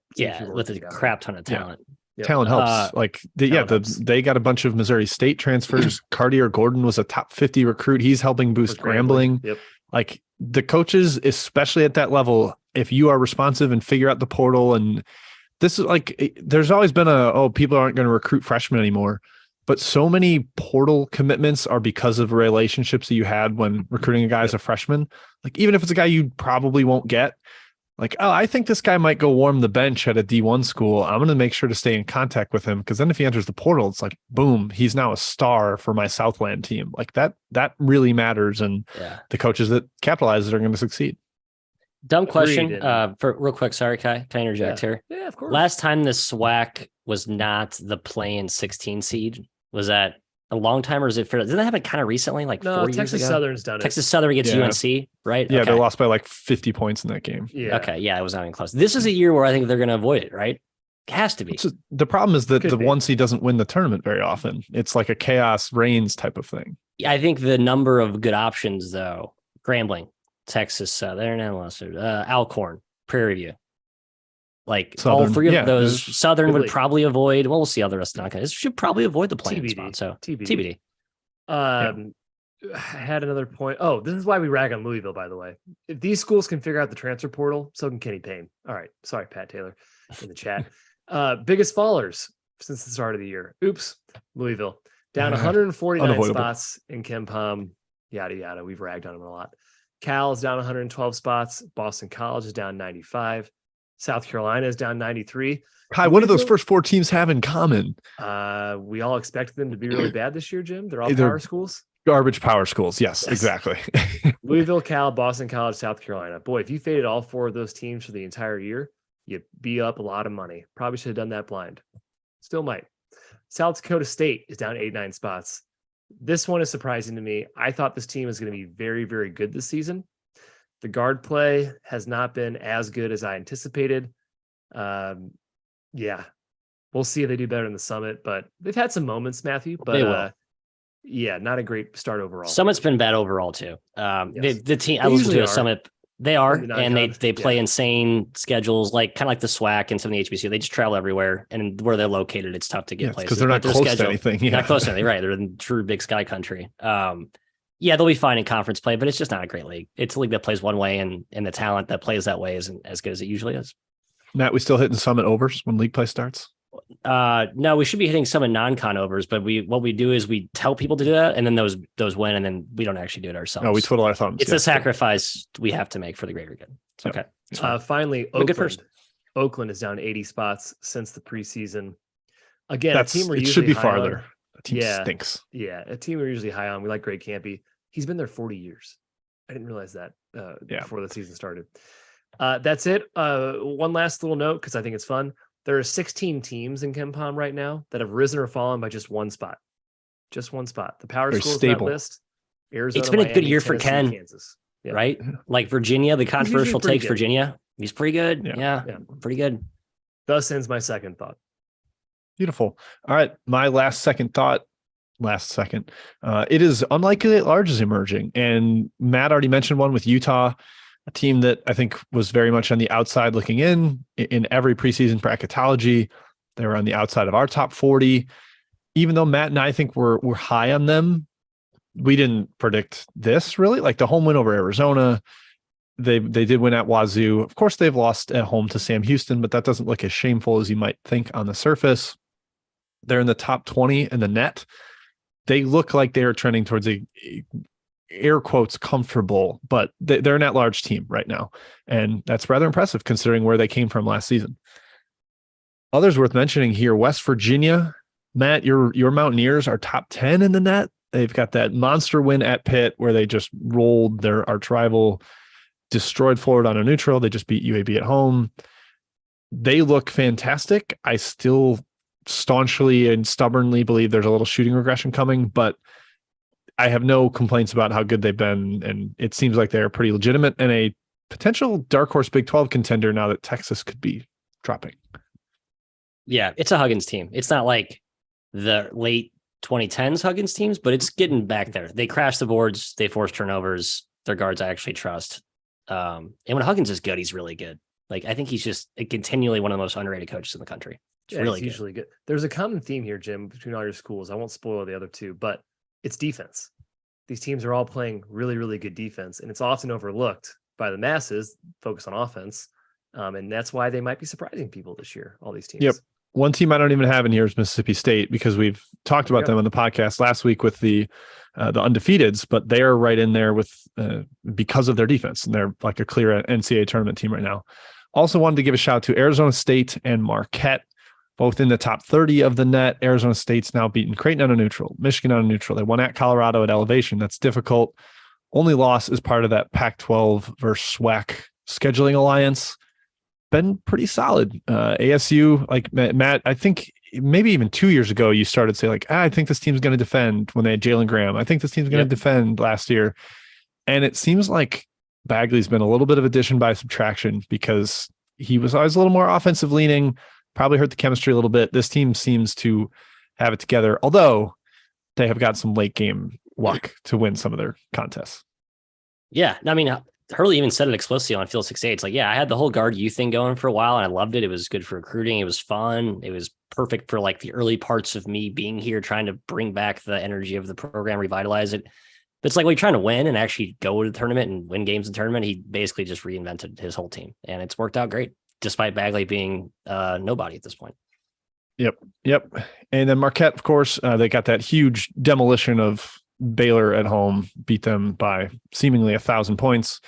with a crap ton of talent. Yep. Talent helps. They got a bunch of Missouri State transfers. Cartier Gordon was a top 50 recruit. He's helping boost Grambling. Yep. Like the coaches, especially at that level, if you are responsive and figure out the portal, and this is like, there's always been people aren't going to recruit freshmen anymore. But so many portal commitments are because of relationships that you had when recruiting a guy as a freshman. Like, even if it's a guy you probably won't get, like, oh, I think this guy might go warm the bench at a D1 school. I'm going to make sure to stay in contact with him, because then if he enters the portal, it's like, boom, he's now a star for my Southland team. Like that really matters. And the coaches that capitalize it are going to succeed. Dumb question for real quick. Sorry, Kai. Can I interject here? Yeah, of course. Last time the SWAC was not the play-in 16 seed, was that a long time, or is it fair? Didn't that happen kind of recently, like 4 years Texas ago? Southern's done it. Texas Southern gets UNC, right? Yeah, okay. They lost by like 50 points in that game. Yeah. Okay, yeah, it was not even close. This is a year where I think they're going to avoid it, right? It has to be. The problem is that the 1 seed doesn't win the tournament very often. It's like a chaos reigns type of thing. I think the number of good options, though, Grambling, Texas Southern, Alcorn, Prairie View. Like Southern, all three of those, Southern would probably avoid. Well, we'll see how the rest of the should probably avoid the playing spot. So TBD. I had another point. Oh, this is why we rag on Louisville, by the way. If these schools can figure out the transfer portal, so can Kenny Payne. All right. Sorry, Pat Taylor in the chat. Biggest fallers since the start of the year. Oops. Louisville down 149 spots in KenPom. Yada, yada. We've ragged on them a lot. Cal is down 112 spots. Boston College is down 95. South Carolina is down 93. Kai, what do those first 4 teams have in common? We all expected them to be really bad this year, Jim. They're all power schools. Garbage power schools. Yes. Exactly. Louisville, Cal, Boston College, South Carolina. Boy, if you faded all 4 of those teams for the entire year, you'd be up a lot of money. Probably should have done that blind. Still might. South Dakota State is down 89 spots. This one is surprising to me. I thought this team was going to be very, very good this season. The guard play has not been as good as I anticipated. We'll see if they do better in the Summit, but they've had some moments, Matthew. But they will. Not a great start overall. Summit's been bad overall too. The team I listen to a Summit. They are, and they play insane schedules, like kind of like the SWAC and some of the HBCU. They just travel everywhere, and where they're located, it's tough to get places because they're not close to anything. Not close to anything, right? They're in true Big Sky country. They'll be fine in conference play, but it's just not a great league. It's a league that plays one way, and the talent that plays that way isn't as good as it usually is. Matt, we still hitting Summit overs when league play starts? No, we should be hitting Summit non-con overs, but what we do is we tell people to do that, and then those win, and then we don't actually do it ourselves. No, we twiddle our thumbs. It's a sacrifice we have to make for the greater good. It's okay. Finally, Oakland is down 80 spots since the preseason. Again, a team we're usually should be high farther. On. The team stinks. Yeah, a team we're usually high on. We like Greg Campy. He's been there 40 years. I didn't realize that Yeah. before the season started. That's it. One last little note, because I think it's fun. There are 16 teams in KenPom right now that have risen or fallen by just one spot. Just one spot. The power Very schools stable. in that list: Arizona, It's been a good Miami, year for Tennessee, Ken. Kansas. Yeah. Right? Like Virginia, the controversial pretty takes good. Virginia. He's pretty good. Yeah. Yeah, pretty good. Thus ends my second thought. Beautiful. All right. My second thought. It is unlikely that large is emerging. And Matt already mentioned one with Utah, a team that I think was very much on the outside looking in every preseason bracketology. They were on the outside of our top 40. Even though Matt and I think we're high on them, we didn't predict this really. Like the home win over Arizona, they did win at Wazoo. Of course, they've lost at home to Sam Houston, but that doesn't look as shameful as you might think on the surface. They're in the top 20 in the net. They look like they are trending towards a air quotes comfortable, but they're an at-large team right now. And that's rather impressive considering where they came from last season. Others worth mentioning here, West Virginia. Matt, your Mountaineers are top 10 in the net. They've got that monster win at Pitt where they just rolled their arch rival, destroyed Florida on a neutral. They just beat UAB at home. They look fantastic. I still staunchly and stubbornly believe there's a little shooting regression coming, but I have no complaints about how good they've been. And it seems like they're pretty legitimate and a potential dark horse Big 12 contender now that Texas could be dropping. Yeah, it's a Huggins team. It's not like the late 2010s Huggins teams, but it's getting back there. They crash the boards. They force turnovers. Their guards I actually trust. And when Huggins is good, he's really good. Like, I think he's just continually one of the most underrated coaches in the country. It's really good. Usually good. There's a common theme here, Jim, between all your schools. I won't spoil the other two, but it's defense. These teams are all playing really, really good defense, and it's often overlooked by the masses, focus on offense. And that's why they might be surprising people this year, all these teams. Yep. One team I don't even have in here is Mississippi State because we've talked about them on the podcast last week with the undefeateds, but they are right in there with because of their defense, and they're like a clear NCAA tournament team right now. Also wanted to give a shout out to Arizona State and Marquette, both in the top 30 of the net. Arizona State's now beaten Creighton on a neutral, Michigan on a neutral. They won at Colorado at elevation. That's difficult. Only loss is part of that Pac-12 versus SWAC scheduling alliance. Been pretty solid. ASU, like Matt, I think maybe even 2 years ago, you started to say like, I think this team's going to defend when they had Jalen Graham. I think this team's going to defend last year. And it seems like Bagley's been a little bit of addition by subtraction because he was always a little more offensive leaning, probably hurt the chemistry a little bit. This team seems to have it together, although they have got some late game luck to win some of their contests. Yeah. I mean, Hurley even said it explicitly on Field 6A. It's like, yeah, I had the whole guard youth thing going for a while and I loved it. It was good for recruiting. It was fun. It was perfect for like the early parts of me being here, trying to bring back the energy of the program, revitalize it. But it's like when you're trying to win and actually go to the tournament and win games in the tournament, he basically just reinvented his whole team and it's worked out great, despite Bagley being nobody at this point. Yep. And then Marquette, of course, they got that huge demolition of Baylor at home, beat them by seemingly 1,000 points.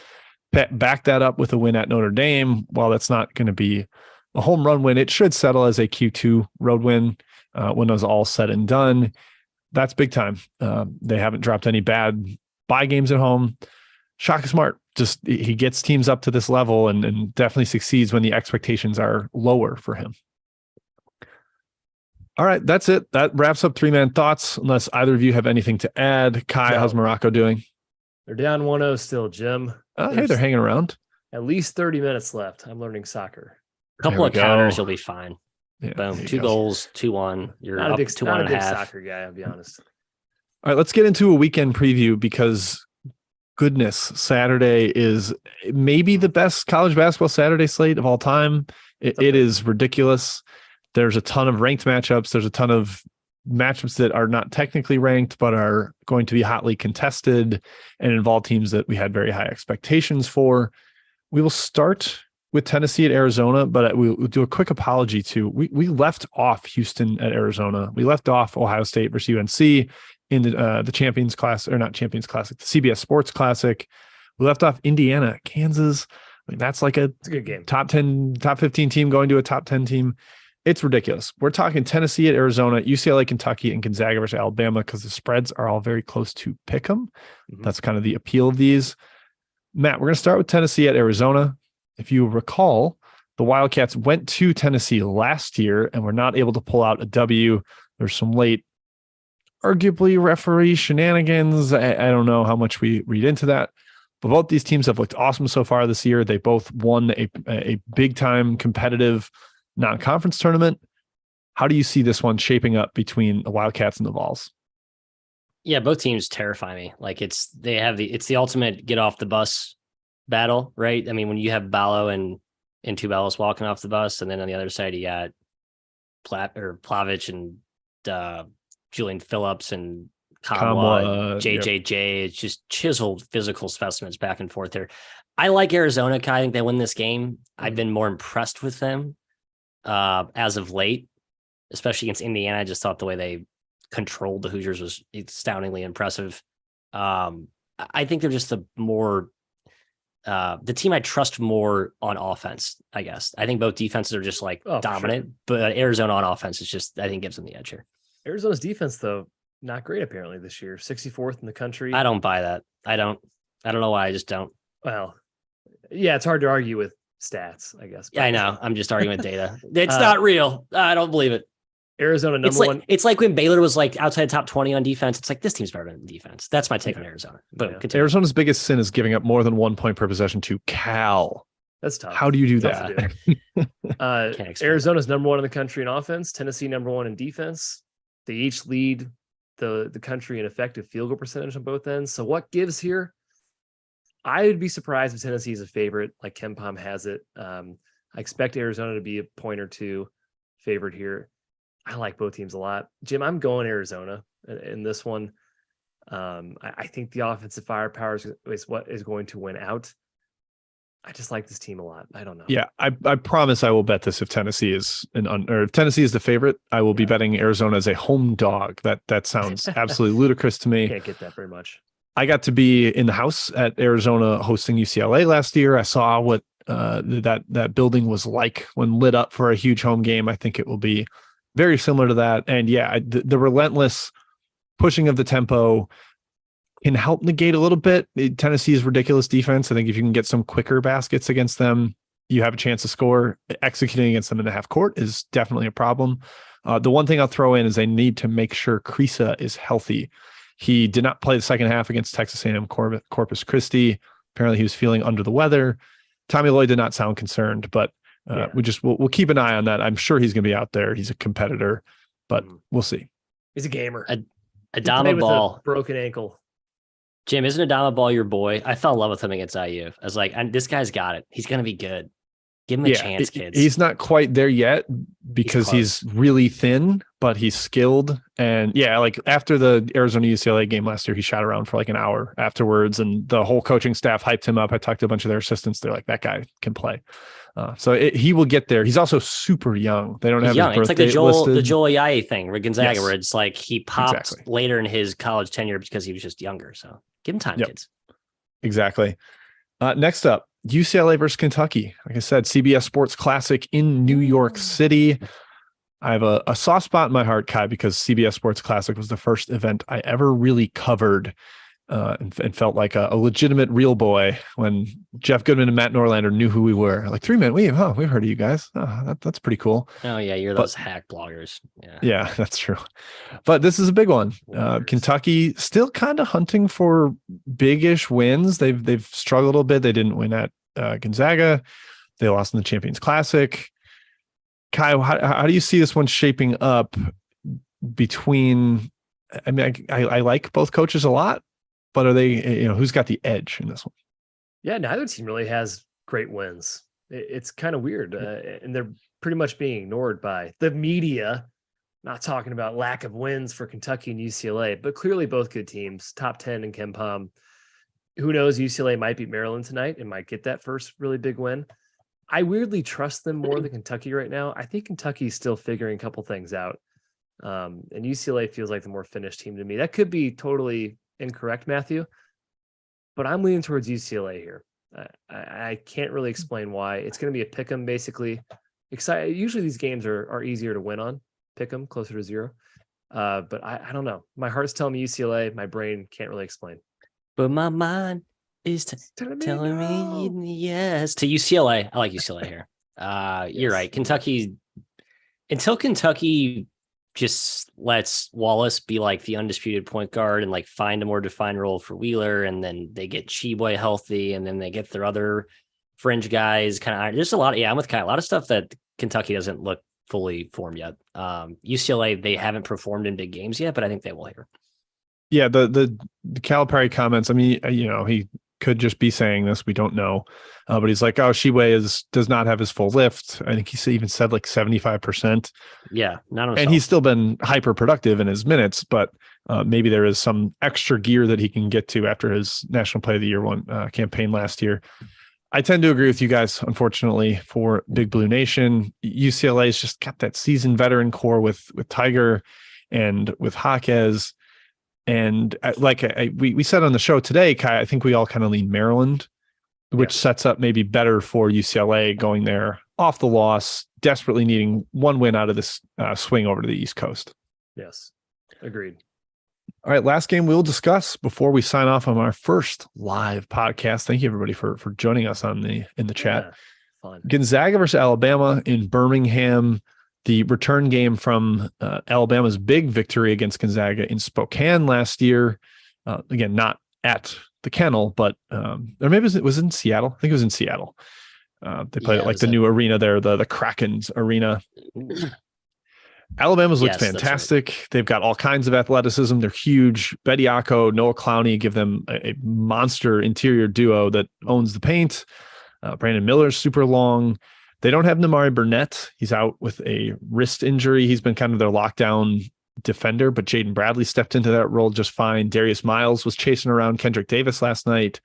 Back that up with a win at Notre Dame. While that's not going to be a home run win, it should settle as a Q2 road win when it was all said and done. That's big time. They haven't dropped any bad bye games at home. Shaka Smart, just he gets teams up to this level and definitely succeeds when the expectations are lower for him. All right, that's it. That wraps up three-man thoughts, unless either of you have anything to add. Kai, how's Morocco doing? They're down 1-0 still, Jim. Hey, they're hanging around. At least 30 minutes left. I'm learning soccer. A couple of counters, you'll be fine. Yeah, boom, 2 goals, 2-1. You're not up a big, 2-1 not and a big a half. soccer guy, I'll be honest. All right, let's get into a weekend preview because goodness, Saturday is maybe the best college basketball Saturday slate of all time. It is ridiculous. There's a ton of ranked matchups. There's a ton of matchups that are not technically ranked, but are going to be hotly contested and involve teams that we had very high expectations for. We will start with Tennessee at Arizona, but we'll do a quick apology too. We left off Houston at Arizona. We left off Ohio State versus UNC in the Champions Classic, or not Champions Classic, the CBS Sports Classic. We left off Indiana, Kansas. I mean, that's like it's a good game. Top 10, top 15 team going to a top 10 team. It's ridiculous. We're talking Tennessee at Arizona, UCLA, Kentucky, and Gonzaga versus Alabama because the spreads are all very close to pick 'em. That's kind of the appeal of these. Matt, we're going to start with Tennessee at Arizona. If you recall, the Wildcats went to Tennessee last year and were not able to pull out a W. There's some late, arguably referee shenanigans. I don't know how much we read into that, but both these teams have looked awesome so far this year. They both won a big time competitive non-conference tournament. How do you see this one shaping up between the Wildcats and the Vols? Yeah, both teams terrify me. Like it's the ultimate get off the bus battle, right? I mean, when you have Ballo and Tubelis walking off the bus, and then on the other side you got Plavich and Julian Phillips and Kamwa and JJJ. Yep. It's just chiseled physical specimens back and forth there. I like Arizona. I think they win this game. I've been more impressed with them as of late, especially against Indiana. I just thought the way they controlled the Hoosiers was astoundingly impressive. I think they're just the team I trust more on offense, I guess. I think both defenses are just dominant, but Arizona on offense is just, I think, gives them the edge here. Arizona's defense, though, not great apparently this year. 64th in the country. I don't buy that. I don't know why. I just don't. Well, yeah, it's hard to argue with stats, I guess. Yeah, I know. I'm just arguing with data. It's not real. I don't believe it. Arizona number one. It's like when Baylor was outside the top 20 on defense. It's like this team's better than defense. That's my take on Arizona. But Arizona's biggest sin is giving up more than 1 point per possession to Cal. That's tough. How do you do that? Arizona's number one in the country in offense. Tennessee number one in defense. They each lead the country in effective field goal percentage on both ends. So what gives here? I would be surprised if Tennessee is a favorite, like KenPom has it. I expect Arizona to be a point or two favorite here. I like both teams a lot. Jim, I'm going Arizona in this one. I think the offensive firepower is what is going to win out. I just like this team a lot. I don't know. Yeah, I promise I will bet this if Tennessee is if Tennessee is the favorite, I will be betting Arizona as a home dog. That sounds absolutely ludicrous to me. Can't get that very much. I got to be in the house at Arizona hosting UCLA last year. I saw what that building was like when lit up for a huge home game. I think it will be very similar to that. And yeah, the relentless pushing of the tempo can help negate a little bit Tennessee's ridiculous defense. I think if you can get some quicker baskets against them, you have a chance to score. Executing against them in the half court is definitely a problem. The one thing I'll throw in is they need to make sure Kriisa is healthy. He did not play the second half against Texas A&M Corpus Christi. Apparently he was feeling under the weather. Tommy Lloyd did not sound concerned, but we'll keep an eye on that. I'm sure he's going to be out there. He's a competitor, but we'll see. He's a gamer. Adama Ball, broken ankle. Jim, isn't Adama Ball your boy? I fell in love with him against IU. I was like, this guy's got it. He's going to be good. Give him a chance, kids. He's not quite there yet because he's really thin, but he's skilled. And after the Arizona UCLA game last year, he shot around for an hour afterwards, and the whole coaching staff hyped him up. I talked to a bunch of their assistants. They're like, that guy can play. So he will get there. He's also super young. They don't have his birthday It's like the listed. Joel Ayayi thing with Gonzaga, where it's like he popped later in his college tenure because he was just younger. So give him time, kids. Exactly. Next up, UCLA versus Kentucky. Like I said, CBS Sports Classic in New York City. I have a soft spot in my heart, Kai, because CBS Sports Classic was the first event I ever really covered and felt like a legitimate real boy when Jeff Goodman and Matt Norlander knew who we were. Like, 3 Man Weave, we've heard of you guys. That's pretty cool. Oh, yeah, you're those hack bloggers. Yeah, that's true. But this is a big one. Kentucky still kind of hunting for big-ish wins. They've struggled a bit. They didn't win at Gonzaga. They lost in the Champions Classic. Kyle, how do you see this one shaping up between? I mean, I like both coaches a lot, but are they? Who's got the edge in this one? Yeah, neither team really has great wins. It's kind of weird, and they're pretty much being ignored by the media. Not talking about lack of wins for Kentucky and UCLA, but clearly both good teams, top 10 in KenPom. Who knows? UCLA might beat Maryland tonight and might get that first really big win. I weirdly trust them more than Kentucky right now. I think Kentucky's still figuring a couple things out. And UCLA feels like the more finished team to me. That could be totally incorrect, Matthew, but I'm leaning towards UCLA here. I can't really explain why. It's going to be a pick 'em basically. excited. Usually these games are easier to win on. Pick them closer to 0. But I don't know. My heart's telling me UCLA. My brain can't really explain. But my mind is telling me yes to UCLA. I like UCLA here. You're right. Kentucky, until Kentucky just lets Wallace be like the undisputed point guard and like find a more defined role for Wheeler, and then they get Chiboy healthy, and then they get their other fringe guys kind of. There's a lot of I'm with Kai. A lot of stuff that Kentucky doesn't look fully formed yet. UCLA, they haven't performed in big games yet, but I think they will here. Yeah, the Calipari comments. I mean, he could just be saying this. We don't know, but he's like, "Oh, Sheway does not have his full lift." I think he even said like 75%. Yeah, not and he's still been hyper productive in his minutes, but maybe there is some extra gear that he can get to after his National Play of the Year campaign last year. I tend to agree with you guys, unfortunately, for Big Blue Nation. UCLA's just got that seasoned veteran core with Tiger and with Jaquez. And we said on the show today, Kai, I think we all kind of lean Maryland, which sets up maybe better for UCLA going there off the loss, desperately needing one win out of this swing over to the East Coast. Yes, agreed. All right, last game we'll discuss before we sign off on our first live podcast. Thank you everybody for joining us in the chat. Fun. Gonzaga versus Alabama in Birmingham. The return game from Alabama's big victory against Gonzaga in Spokane last year. Again, not at the Kennel, but or maybe it was in Seattle. I think it was in Seattle. They played at the new arena there, the Kraken's arena. Alabama's looked fantastic. Right. They've got all kinds of athleticism. They're huge. Bediako, Noah Clowney give them a monster interior duo that owns the paint. Brandon Miller's super long. They don't have Namari Burnett. He's out with a wrist injury. He's been kind of their lockdown defender, but Jaden Bradley stepped into that role just fine. Darius Miles was chasing around Kendrick Davis last night.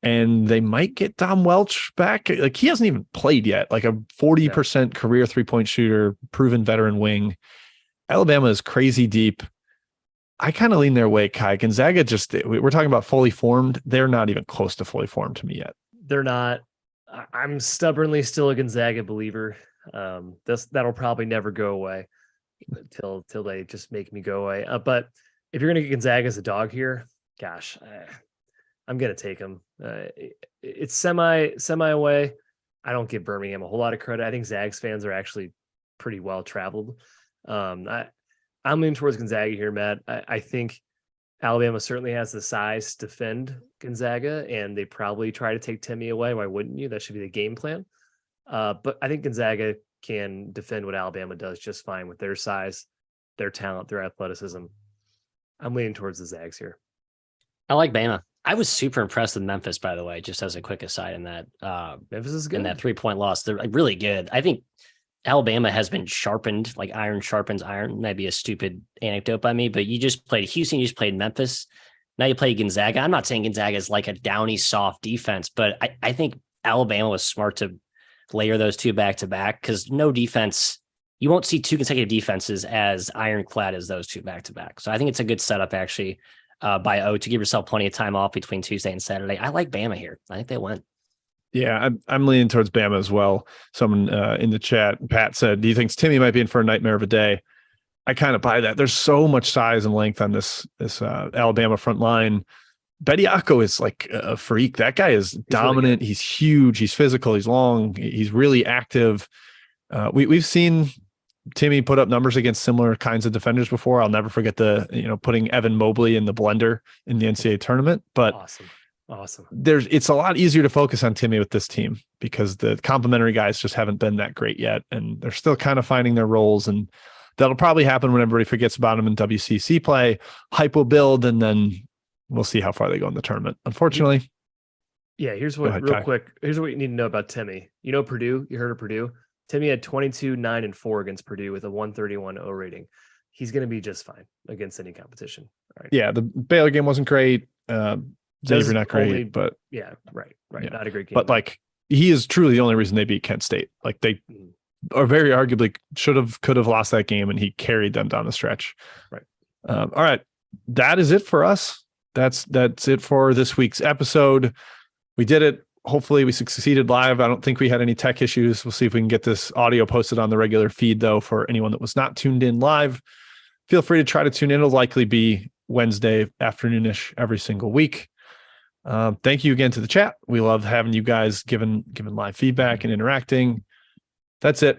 And they might get Dom Welch back. Like, he hasn't even played yet. Like a 40% career 3-point shooter, proven veteran wing. Alabama is crazy deep. I kind of lean their way, Kai. Gonzaga we're talking about fully formed. They're not even close to fully formed to me yet. They're not. I'm stubbornly still a Gonzaga believer. That'll probably never go away till they just make me go away. But if you're going to get Gonzaga as a dog here, gosh, I'm going to take them. It's semi away. I don't give Birmingham a whole lot of credit. I think Zags fans are actually pretty well traveled. I'm leaning towards Gonzaga here, Matt. I think Alabama certainly has the size to defend Gonzaga, and they probably try to take Timmy away. Why wouldn't you? That should be the game plan. But I think Gonzaga can defend what Alabama does just fine with their size, their talent, their athleticism. I'm leaning towards the Zags here. I like Bama. I was super impressed with Memphis, by the way, just as a quick aside in that. Memphis is good. In that 3-point loss. They're really good. I think Alabama has been sharpened, like iron sharpens iron. Might be a stupid anecdote by me, but you just played Houston, you just played Memphis. Now you play Gonzaga. I'm not saying Gonzaga is like a downy, soft defense, but I think Alabama was smart to layer those two back to back, because no defense, you won't see two consecutive defenses as ironclad as those two back to back. So I think it's a good setup actually by O to give yourself plenty of time off between Tuesday and Saturday. I like Bama here. I think they win. Yeah, I'm leaning towards Bama as well. Someone in the chat, Pat, said, do you think Timmy might be in for a nightmare of a day? I kind of buy that. There's so much size and length on this Alabama front line. Bediako is like a freak. That guy is dominant. Really, he's huge. He's physical. He's long. He's really active. We've seen Timmy put up numbers against similar kinds of defenders before. I'll never forget putting Evan Mobley in the blender in the NCAA tournament. But Awesome. It's a lot easier to focus on Timmy with this team because the complementary guys just haven't been that great yet. And they're still kind of finding their roles. And that'll probably happen when everybody forgets about them in WCC play. Hype will build, and then we'll see how far they go in the tournament. Unfortunately. Yeah. Here's what, here's what you need to know about Timmy. You know, Purdue, you heard of Purdue. Timmy had 22, 9, and 4 against Purdue with a 131 O rating. He's going to be just fine against any competition. All right. Yeah. The Baylor game wasn't great. Xavier not great, but yeah, right. Yeah. Not a great game. But like, he is truly the only reason they beat Kent State. Like, they are very arguably could have lost that game, and he carried them down the stretch. Right. All right. That is it for us. That's it for this week's episode. We did it. hopefully we succeeded live. I don't think we had any tech issues. We'll see if we can get this audio posted on the regular feed, though. For anyone that was not tuned in live, feel free to try to tune in. It'll likely be Wednesday afternoonish every single week. Thank you again to the chat. We love having you guys giving live feedback and interacting. That's it.